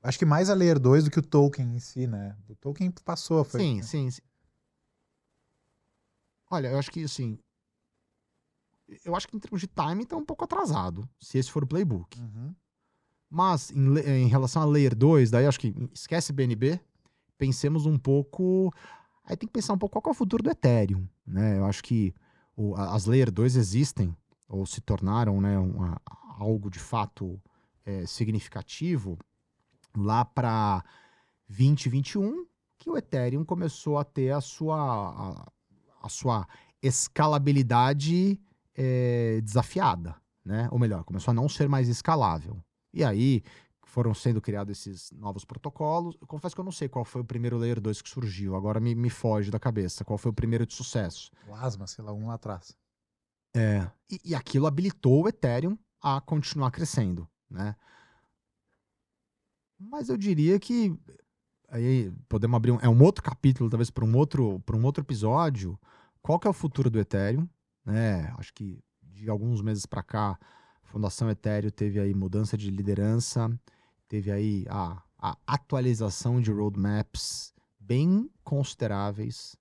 Acho que mais a Layer 2 do que o token em si, né? O token passou, foi... Sim. Olha, eu acho que, assim... Eu acho que em termos de time tá um pouco atrasado, se esse for o playbook. Uhum. Mas, em relação a Layer 2, daí acho que esquece BNB, pensemos um pouco... Aí tem que pensar um pouco qual que é o futuro do Ethereum, né? Eu acho que as Layer 2 existem, ou se tornaram, né, algo de fato significativo lá para 2021, que o Ethereum começou a ter a sua escalabilidade desafiada, né? Ou melhor, começou a não ser mais escalável. E aí foram sendo criados esses novos protocolos. Eu confesso que eu não sei qual foi o primeiro Layer 2 que surgiu, agora me foge da cabeça. Qual foi o primeiro de sucesso? Plasma, sei lá, um lá atrás. E aquilo habilitou o Ethereum a continuar crescendo, né? Mas eu diria que aí podemos abrir um outro capítulo, talvez para um outro episódio. Qual que é o futuro do Ethereum? Né? Acho que de alguns meses para cá, a Fundação Ethereum teve aí mudança de liderança, teve aí a atualização de roadmaps bem consideráveis.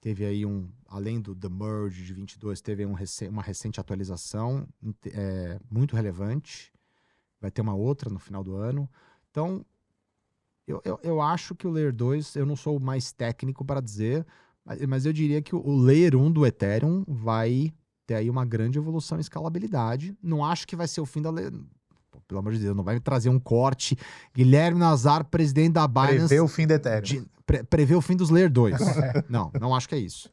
Teve aí além do The Merge de 22, teve uma recente atualização muito relevante. Vai ter uma outra no final do ano. Então, eu acho que o Layer 2, eu não sou o mais técnico para dizer, mas eu diria que o Layer 1 do Ethereum vai ter aí uma grande evolução em escalabilidade. Não acho que vai ser o fim da Layer... Pelo amor de Deus, não vai me trazer um corte. Guilherme Nazar, presidente da Binance... Prevê o fim do Ethereum. Prevê o fim dos Layer 2. Não acho que é isso.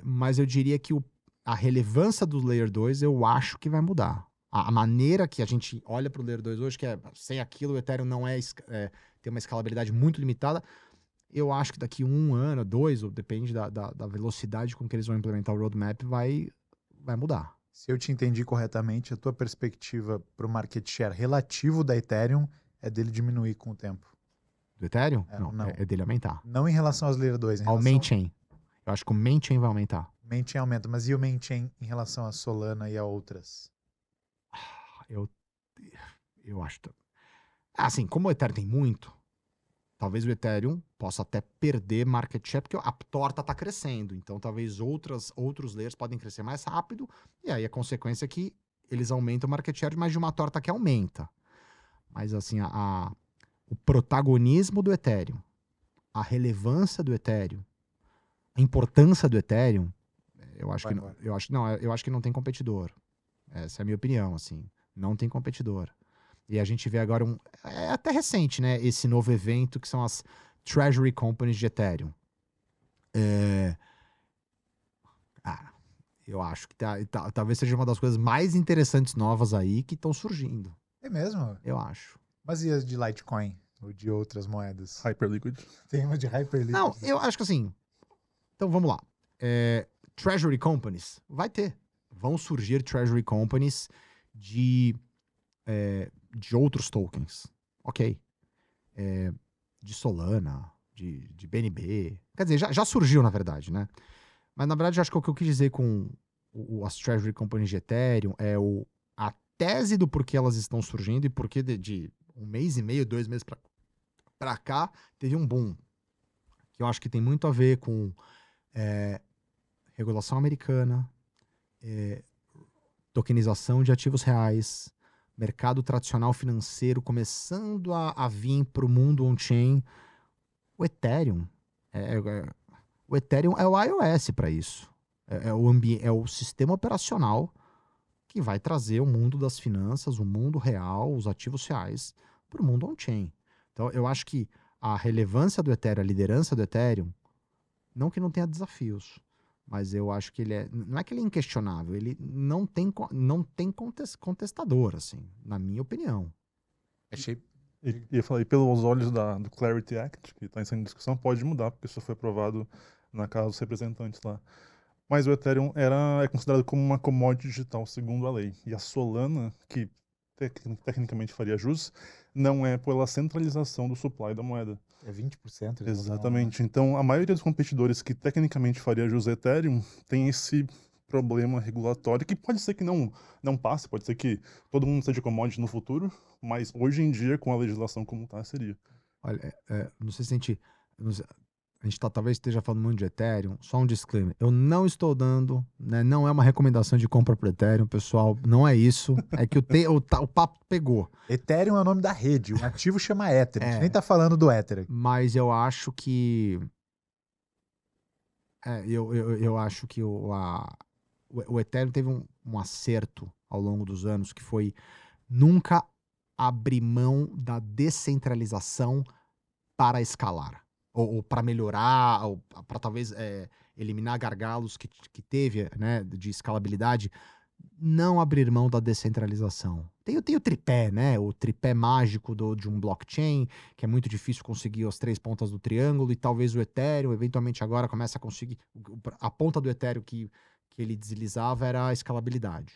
Mas eu diria que a relevância do Layer 2, eu acho que vai mudar. A maneira que a gente olha para o Layer 2 hoje, que sem aquilo o Ethereum não tem uma escalabilidade muito limitada. Eu acho que daqui 1 ano, 2, ou depende da velocidade com que eles vão implementar o roadmap, vai mudar. Se eu te entendi corretamente, a tua perspectiva para o market share relativo da Ethereum é dele diminuir com o tempo. Do Ethereum? Não. É dele aumentar. Não em relação aos Layer 2. Ao main chain. Eu acho que o main chain vai aumentar. Main chain aumenta, mas e o main chain em relação a Solana e a outras? Eu acho... Assim, como o Ethereum tem muito, talvez o Ethereum possa até perder market share, porque a torta está crescendo. Então, talvez outros layers podem crescer mais rápido, e aí a consequência é que eles aumentam o market share, mas de uma torta que aumenta. Mas, assim, o protagonismo do Ethereum, a relevância do Ethereum, a importância do Ethereum, eu acho que não tem competidor. Essa é a minha opinião, assim. Não tem competidor. E a gente vê agora é até recente, né? Esse novo evento que são as Treasury Companies de Ethereum. Eu acho que talvez seja uma das coisas mais interessantes novas aí que estão surgindo. É mesmo? Eu acho. Mas e as de Litecoin? Ou de outras moedas? Hyperliquid. Tem uma de Hyperliquid. Não, eu acho que assim... Então, vamos lá. Treasury Companies, vai ter. Vão surgir Treasury Companies de outros tokens. Ok. De Solana, de BNB. Quer dizer, já surgiu, na verdade, né? Mas, na verdade, acho que o que eu quis dizer com as Treasury Companies de Ethereum é a tese do porquê elas estão surgindo e porquê de 1 mês e meio, 2 meses pra cá, teve um boom. Que eu acho que tem muito a ver com regulação americana, tokenização de ativos reais, mercado tradicional financeiro começando a vir para o mundo on-chain. O Ethereum é o iOS para isso. É o sistema operacional que vai trazer o mundo das finanças, o mundo real, os ativos reais para o mundo on-chain. Então, eu acho que a relevância do Ethereum, a liderança do Ethereum, não que não tenha desafios, mas eu acho que não é que ele é inquestionável, ele não tem contestador, assim, na minha opinião. Achei... E eu falei, pelos olhos do Clarity Act, que está em discussão, pode mudar, porque isso foi aprovado na Casa dos Representantes lá. Mas o Ethereum é considerado como uma commodity digital, segundo a lei. E a Solana, que tecnicamente faria jus, não é pela centralização do supply da moeda. É 20%. Exatamente. Então, a maioria dos competidores que tecnicamente faria jus ao Ethereum tem esse problema regulatório que pode ser que não passe, pode ser que todo mundo seja commodity no futuro, mas hoje em dia, com a legislação como tá, seria. Olha, não sei se a gente. A gente talvez esteja falando muito de Ethereum, só um disclaimer. Eu não estou dando, né, não é uma recomendação de compra para Ethereum, pessoal. Não é isso. É que o papo pegou. Ethereum é o nome da rede, o ativo chama Ether. A gente É. nem tá falando do Ether. Mas eu acho que. Eu acho que o Ethereum teve um acerto ao longo dos anos que foi nunca abrir mão da descentralização para escalar. Ou para melhorar, ou para talvez eliminar gargalos que teve, né, de escalabilidade, não abrir mão da descentralização. Tem o tripé, né? O tripé mágico de um blockchain, que é muito difícil conseguir as 3 pontas do triângulo, e talvez o Ethereum, eventualmente agora, comece a conseguir. A ponta do Ethereum que ele deslizava era a escalabilidade.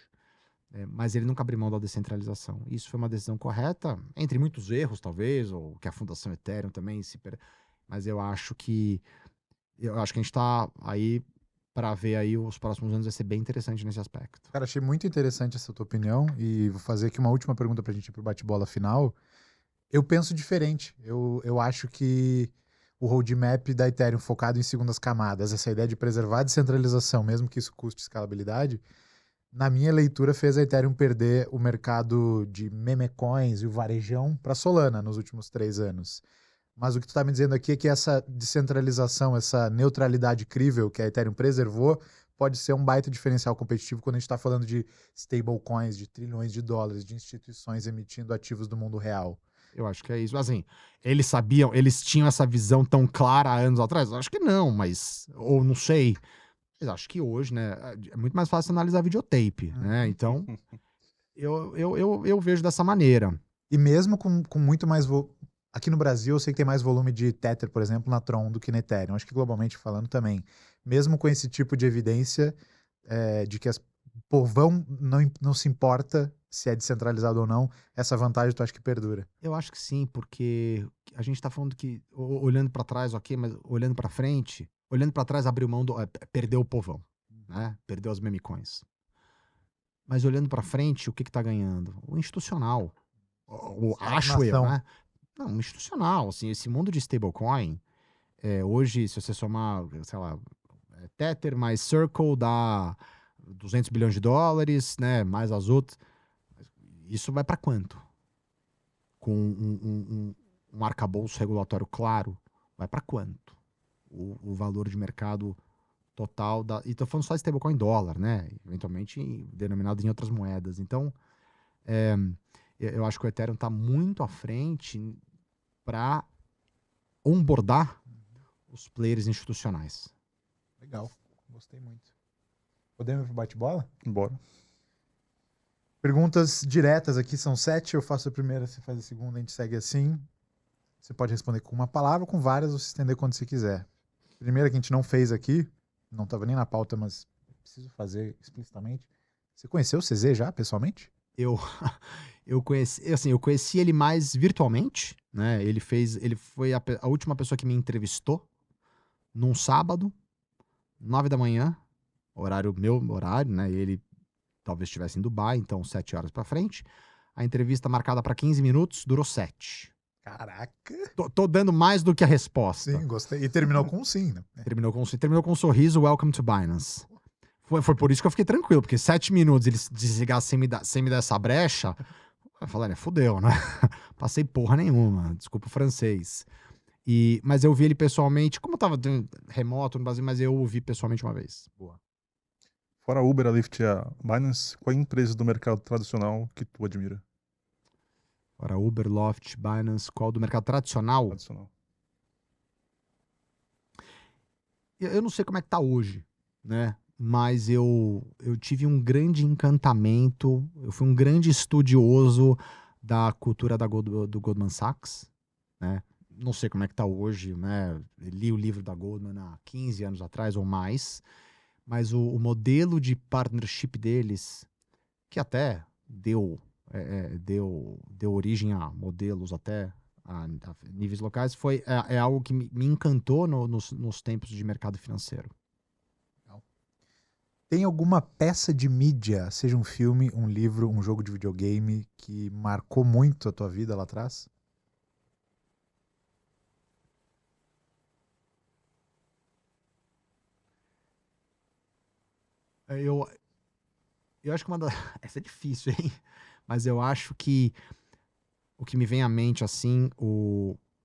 Mas ele nunca abriu mão da descentralização. Isso foi uma decisão correta, entre muitos erros, talvez, ou que a Fundação Ethereum também Mas eu acho que a gente está aí para ver aí os próximos anos vai ser bem interessante nesse aspecto. Cara, achei muito interessante essa tua opinião e vou fazer aqui uma última pergunta pra gente ir pro bate-bola final. Eu penso diferente. Eu acho que o roadmap da Ethereum focado em segundas camadas, essa ideia de preservar a descentralização, mesmo que isso custe escalabilidade, na minha leitura fez a Ethereum perder o mercado de meme coins e o varejão para Solana nos últimos 3 anos. Mas o que tu está me dizendo aqui é que essa descentralização, essa neutralidade crível que a Ethereum preservou, pode ser um baita diferencial competitivo quando a gente está falando de stablecoins, de trilhões de dólares, de instituições emitindo ativos do mundo real. Eu acho que é isso. Assim, eles tinham essa visão tão clara há anos atrás? Acho que não, mas. Ou não sei. Mas acho que hoje, né? É muito mais fácil analisar videotape, né? Então, eu vejo dessa maneira. E mesmo com muito mais. Aqui no Brasil, eu sei que tem mais volume de Tether, por exemplo, na Tron do que na Ethereum. Acho que globalmente falando também. Mesmo com esse tipo de evidência de que o povão não se importa se é descentralizado ou não, essa vantagem tu acha que perdura? Eu acho que sim, porque a gente tá falando que, olhando para trás, ok, mas olhando para frente, olhando para trás, abriu mão perdeu o povão, né? Perdeu as meme coins. Mas olhando para frente, o que tá ganhando? O institucional. Acho eu, né? Não, institucional, assim, esse mundo de stablecoin, hoje, se você somar, sei lá, Tether mais Circle dá 200 bilhões de dólares, né, mais as outras, isso vai para quanto? Com um arcabouço regulatório claro, vai para quanto? O valor de mercado total e tô falando só de stablecoin em dólar, né, eventualmente denominado em outras moedas. Então, eu acho que o Ethereum está muito à frente para onboardar os players institucionais. Legal, gostei muito. Podemos ir pro bate-bola? Bora. Perguntas diretas aqui, são 7. Eu faço a primeira, você faz a segunda, a gente segue assim. Você pode responder com uma palavra, com várias, ou se estender quando você quiser. Primeira que a gente não fez aqui, não estava nem na pauta, mas preciso fazer explicitamente. Você conheceu o CZ já, pessoalmente? Eu conheci ele mais virtualmente, né? Ele foi a última pessoa que me entrevistou num sábado, 9 da manhã, meu horário, né? Ele talvez estivesse em Dubai, então 7 horas pra frente. A entrevista marcada para 15 minutos durou 7. Caraca! Tô dando mais do que a resposta. Sim, gostei. E terminou com um sim, né? Terminou com um sorriso, welcome to Binance. Foi por isso que eu fiquei tranquilo, porque 7 minutos eles desligassem sem me dar essa brecha, eu falei, fudeu, né? Passei porra nenhuma, desculpa o francês. Mas eu vi ele pessoalmente, como eu tava remoto no Brasil, mas eu o vi pessoalmente uma vez. Boa. Fora a Uber, a Lyft e a Binance, qual é a empresa do mercado tradicional que tu admira? Fora Uber, Lyft, Binance, qual do mercado tradicional? Tradicional. Eu não sei como é que tá hoje, né? Mas eu tive um grande encantamento, eu fui um grande estudioso da cultura do Goldman Sachs, né? Não sei como é que tá hoje, né? Li o livro da Goldman há 15 anos atrás ou mais, mas o modelo de partnership deles, que até deu origem a modelos até a níveis locais, é algo que me encantou nos tempos de mercado financeiro. Tem alguma peça de mídia, seja um filme, um livro, um jogo de videogame, que marcou muito a tua vida lá atrás? É, eu acho que uma das... Essa é difícil, hein? Mas eu acho que o que me vem à mente, assim,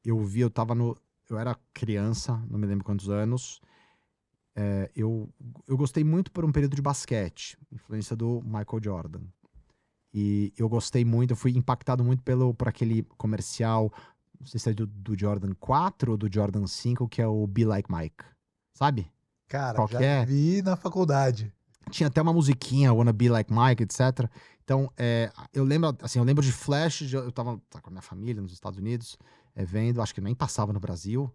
eu vi, eu tava no... Eu era criança, não me lembro quantos anos. Eu gostei muito por um período de basquete, influência do Michael Jordan. E eu gostei muito, eu fui impactado muito por aquele comercial, não sei se é do Jordan 4 ou do Jordan 5, que é o Be Like Mike. Sabe? Cara, Qual já que é? vi na faculdade. Tinha até uma musiquinha, Wanna Be Like Mike, etc. Então, eu lembro, assim, eu lembro de flash, eu tava com a minha família nos Estados Unidos, vendo, acho que nem passava no Brasil,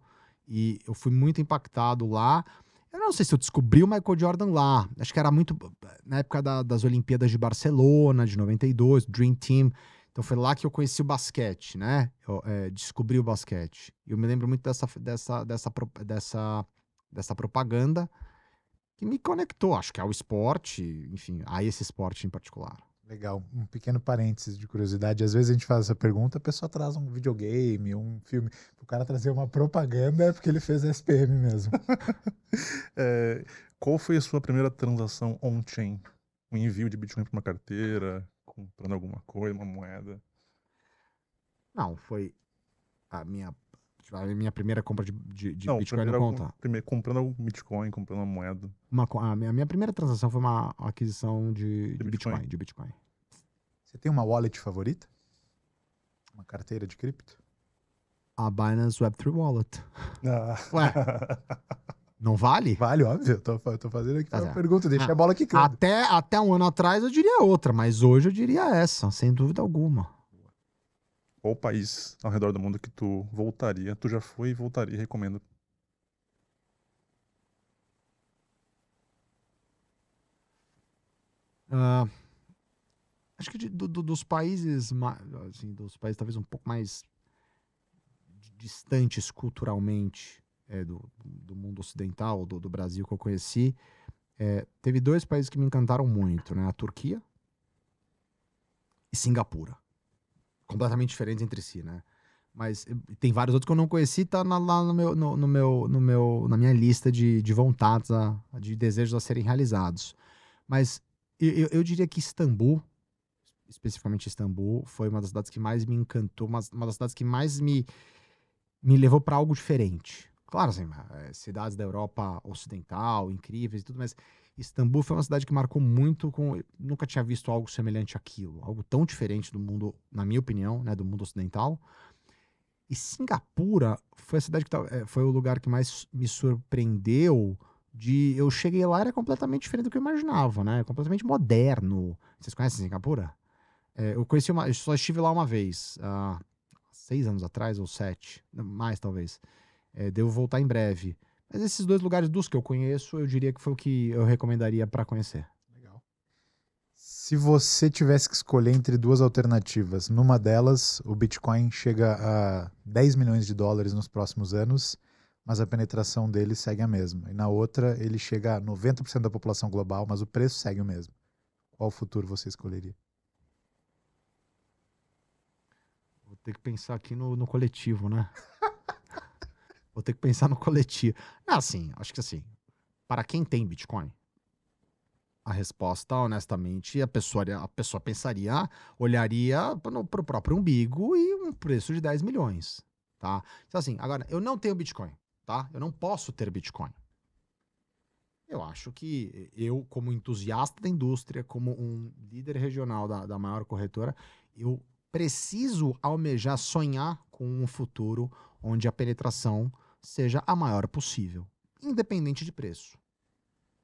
e eu fui muito impactado lá. Eu não sei se eu descobri o Michael Jordan lá, acho que era muito na época das Olimpíadas de Barcelona, de 92, Dream Team. Então foi lá que eu conheci o basquete, né? Eu descobri o basquete. E eu me lembro muito dessa propaganda que me conectou, acho que ao esporte, enfim, a esse esporte em particular. Legal, um pequeno parênteses de curiosidade. Às vezes a gente faz essa pergunta, a pessoa traz um videogame, um filme. O cara trazer uma propaganda é porque ele fez SPM mesmo. Qual foi a sua primeira transação on-chain? Um envio de Bitcoin para uma carteira, comprando alguma coisa, uma moeda? Não, foi a minha primeira compra de Não, Bitcoin não conta. primeiro comprando algum Bitcoin, comprando uma moeda A minha primeira transação foi uma aquisição de de Bitcoin. Bitcoin. Você tem uma wallet favorita? Uma carteira de cripto? A Binance Web3 Wallet. Ah. Ué, não vale? Vale, óbvio. Tô fazendo aqui Tá uma certo. pergunta, deixei a bola quicando. Até um ano atrás eu diria outra, mas hoje eu diria essa, sem dúvida alguma. Qual país ao redor do mundo que tu voltaria? Tu já foi e voltaria, recomendo. Ah, acho que dos países, assim, dos países talvez um pouco mais distantes culturalmente do mundo ocidental, do Brasil que eu conheci, teve dois países que me encantaram muito, né? A Turquia e Singapura. Completamente diferentes entre si, né? Mas tem vários outros que eu não conheci, tá lá na minha lista de vontades, de desejos a serem realizados. Mas eu diria que Istambul, especificamente Istambul, foi uma das cidades que mais me encantou, uma das cidades que mais me levou para algo diferente. Claro, assim, cidades da Europa Ocidental, incríveis e tudo, mas Istambul foi uma cidade que marcou muito nunca tinha visto algo semelhante àquilo, algo tão diferente do mundo, na minha opinião, né, do mundo ocidental. E Singapura foi a cidade foi o lugar que mais me surpreendeu eu cheguei lá, era completamente diferente do que eu imaginava, né? Completamente moderno. Vocês conhecem Singapura? Eu só estive lá uma vez, há 6 anos atrás, ou 7, mais talvez. Devo voltar em breve. Mas esses dois lugares dos que eu conheço, eu diria que foi o que eu recomendaria para conhecer. Legal. Se você tivesse que escolher entre duas alternativas, numa delas o Bitcoin chega a 10 milhões de dólares nos próximos anos, mas a penetração dele segue a mesma. E na outra ele chega a 90% da população global, mas o preço segue o mesmo. Qual futuro você escolheria? Vou ter que pensar aqui no coletivo, né? Vou ter que pensar no coletivo. Assim, acho que assim, para quem tem Bitcoin, a resposta, honestamente, a pessoa pensaria, olharia para o próprio umbigo e um preço de 10 milhões, tá? Então, assim, agora, eu não tenho Bitcoin, tá? Eu não posso ter Bitcoin. Eu acho que eu, como entusiasta da indústria, como um líder regional da maior corretora, eu preciso almejar, sonhar com um futuro onde a penetração seja a maior possível, independente de preço.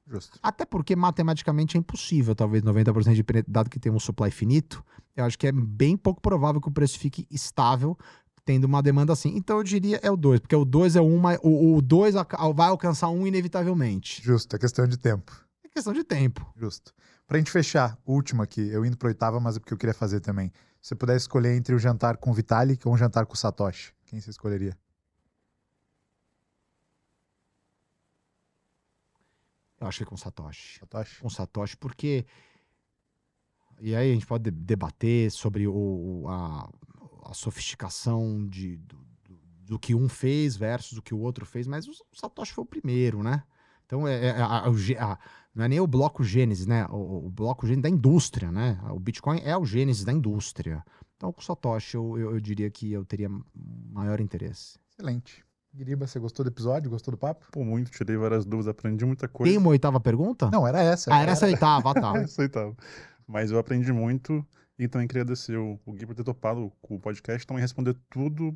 Justo. Até porque matematicamente é impossível, talvez 90% dado que tem um supply finito, eu acho que é bem pouco provável que o preço fique estável tendo uma demanda assim. Então eu diria é o 2, porque o 2 é uma, o 2 vai alcançar um inevitavelmente. Justo, é questão de tempo. É questão de tempo. Justo. Pra gente fechar, o último aqui, eu indo pro oitava, mas é porque eu queria fazer também. Se você pudesse escolher entre o jantar com o Vitalik ou um jantar com o Satoshi, quem você escolheria? Eu acho que é com Satoshi. Satoshi? Com Satoshi, porque... E aí a gente pode debater sobre a sofisticação do que um fez versus o que o outro fez, mas o Satoshi foi o primeiro, né? Então, não é nem o bloco Gênesis, né? O bloco Gênesis da indústria, né? O Bitcoin é o Gênesis da indústria. Então, com o Satoshi, eu diria que eu teria maior interesse. Excelente. Guiriba, você gostou do episódio? Gostou do papo? Pô, muito, tirei várias dúvidas, aprendi muita coisa. Tem uma 8ª pergunta? Não, era essa. Era essa 8ª, tá. Aceitável. Mas eu aprendi muito e também queria agradecer o Gui por ter topado o podcast e também responder tudo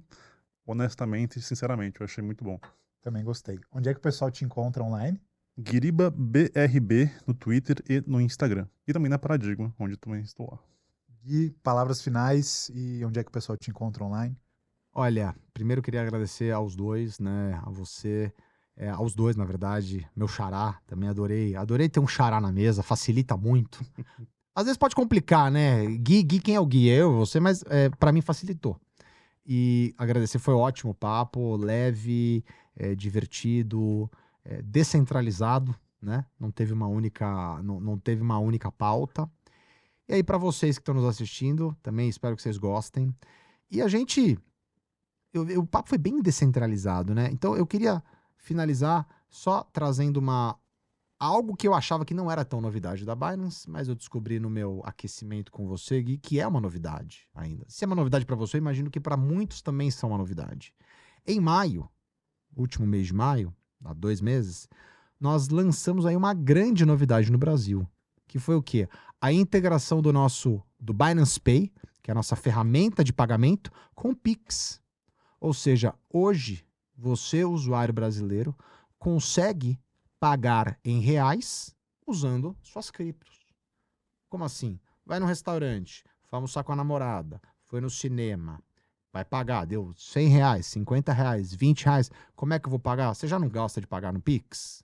honestamente e sinceramente. Eu achei muito bom. Também gostei. Onde é que o pessoal te encontra online? Guiriba BRB no Twitter e no Instagram. E também na Paradigma, onde também estou lá. Gui, palavras finais e onde é que o pessoal te encontra online? Olha, primeiro eu queria agradecer aos dois, né? A você, aos dois, na verdade. Meu xará, também adorei. Adorei ter um xará na mesa, facilita muito. Às vezes pode complicar, né? Gui, quem é o Gui? Eu, você, mas pra mim facilitou. E agradecer, foi ótimo o papo, leve, divertido, descentralizado, né? Não teve uma única pauta. E aí, pra vocês que estão nos assistindo, também espero que vocês gostem. E a gente... o papo foi bem descentralizado, né? Então eu queria finalizar só trazendo algo que eu achava que não era tão novidade da Binance, mas eu descobri no meu aquecimento com você, Gui, que é uma novidade ainda. Se é uma novidade para você, eu imagino que para muitos também são uma novidade. Em maio, último mês de maio, há 2 meses, nós lançamos aí uma grande novidade no Brasil, que foi o quê? A integração do Binance Pay, que é a nossa ferramenta de pagamento, com o Pix. Ou seja, hoje, você, usuário brasileiro, consegue pagar em reais usando suas criptos. Como assim? Vai no restaurante, foi almoçar com a namorada, foi no cinema, vai pagar, deu R$100, R$50, R$20. Como é que eu vou pagar? Você já não gosta de pagar no Pix?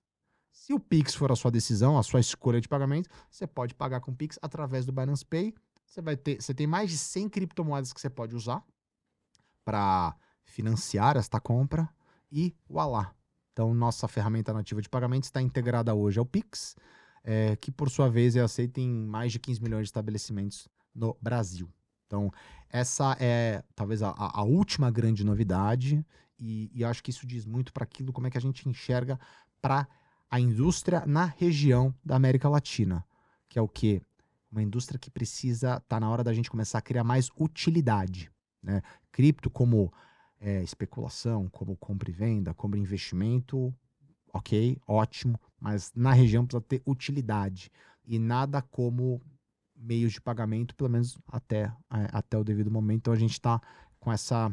Se o Pix for a sua decisão, a sua escolha de pagamento, você pode pagar com o Pix através do Binance Pay. Você tem mais de 100 criptomoedas que você pode usar para financiar esta compra e voilá. Então, nossa ferramenta nativa de pagamento está integrada hoje ao Pix, que por sua vez é aceita em mais de 15 milhões de estabelecimentos no Brasil. Então, essa é talvez a última grande novidade e acho que isso diz muito para aquilo, como é que a gente enxerga para a indústria na região da América Latina, que é o quê? Uma indústria que tá na hora da gente começar a criar mais utilidade, né? Cripto como especulação, como compra e venda, como investimento, ok, ótimo, mas na região precisa ter utilidade e nada como meios de pagamento, pelo menos até o devido momento. Então a gente está com essa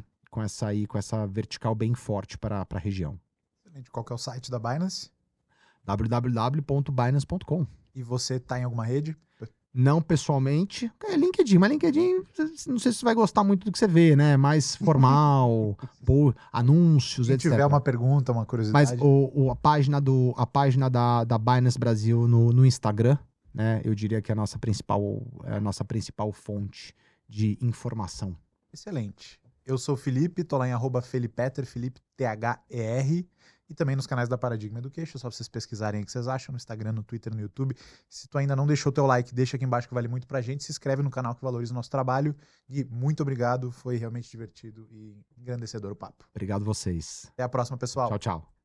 vertical bem forte para a região. Excelente. Qual que é o site da Binance? www.binance.com. E você está em alguma rede? Não pessoalmente, LinkedIn, mas LinkedIn, não sei se você vai gostar muito do que você vê, né? Mais formal, anúncios, Se etc. tiver uma pergunta, uma curiosidade. Mas a página da Binance Brasil no Instagram, né? Eu diria que é a nossa principal fonte de informação. Excelente. Eu sou o Felipe, tô lá em @felipeter, Felipe THER, e também nos canais da Paradigma Education, só vocês pesquisarem aí o que vocês acham, no Instagram, no Twitter, no YouTube. Se tu ainda não deixou teu like, deixa aqui embaixo que vale muito pra gente, se inscreve no canal que valoriza o nosso trabalho. Gui, muito obrigado, foi realmente divertido e engrandecedor o papo. Obrigado vocês. Até a próxima, pessoal. Tchau, tchau.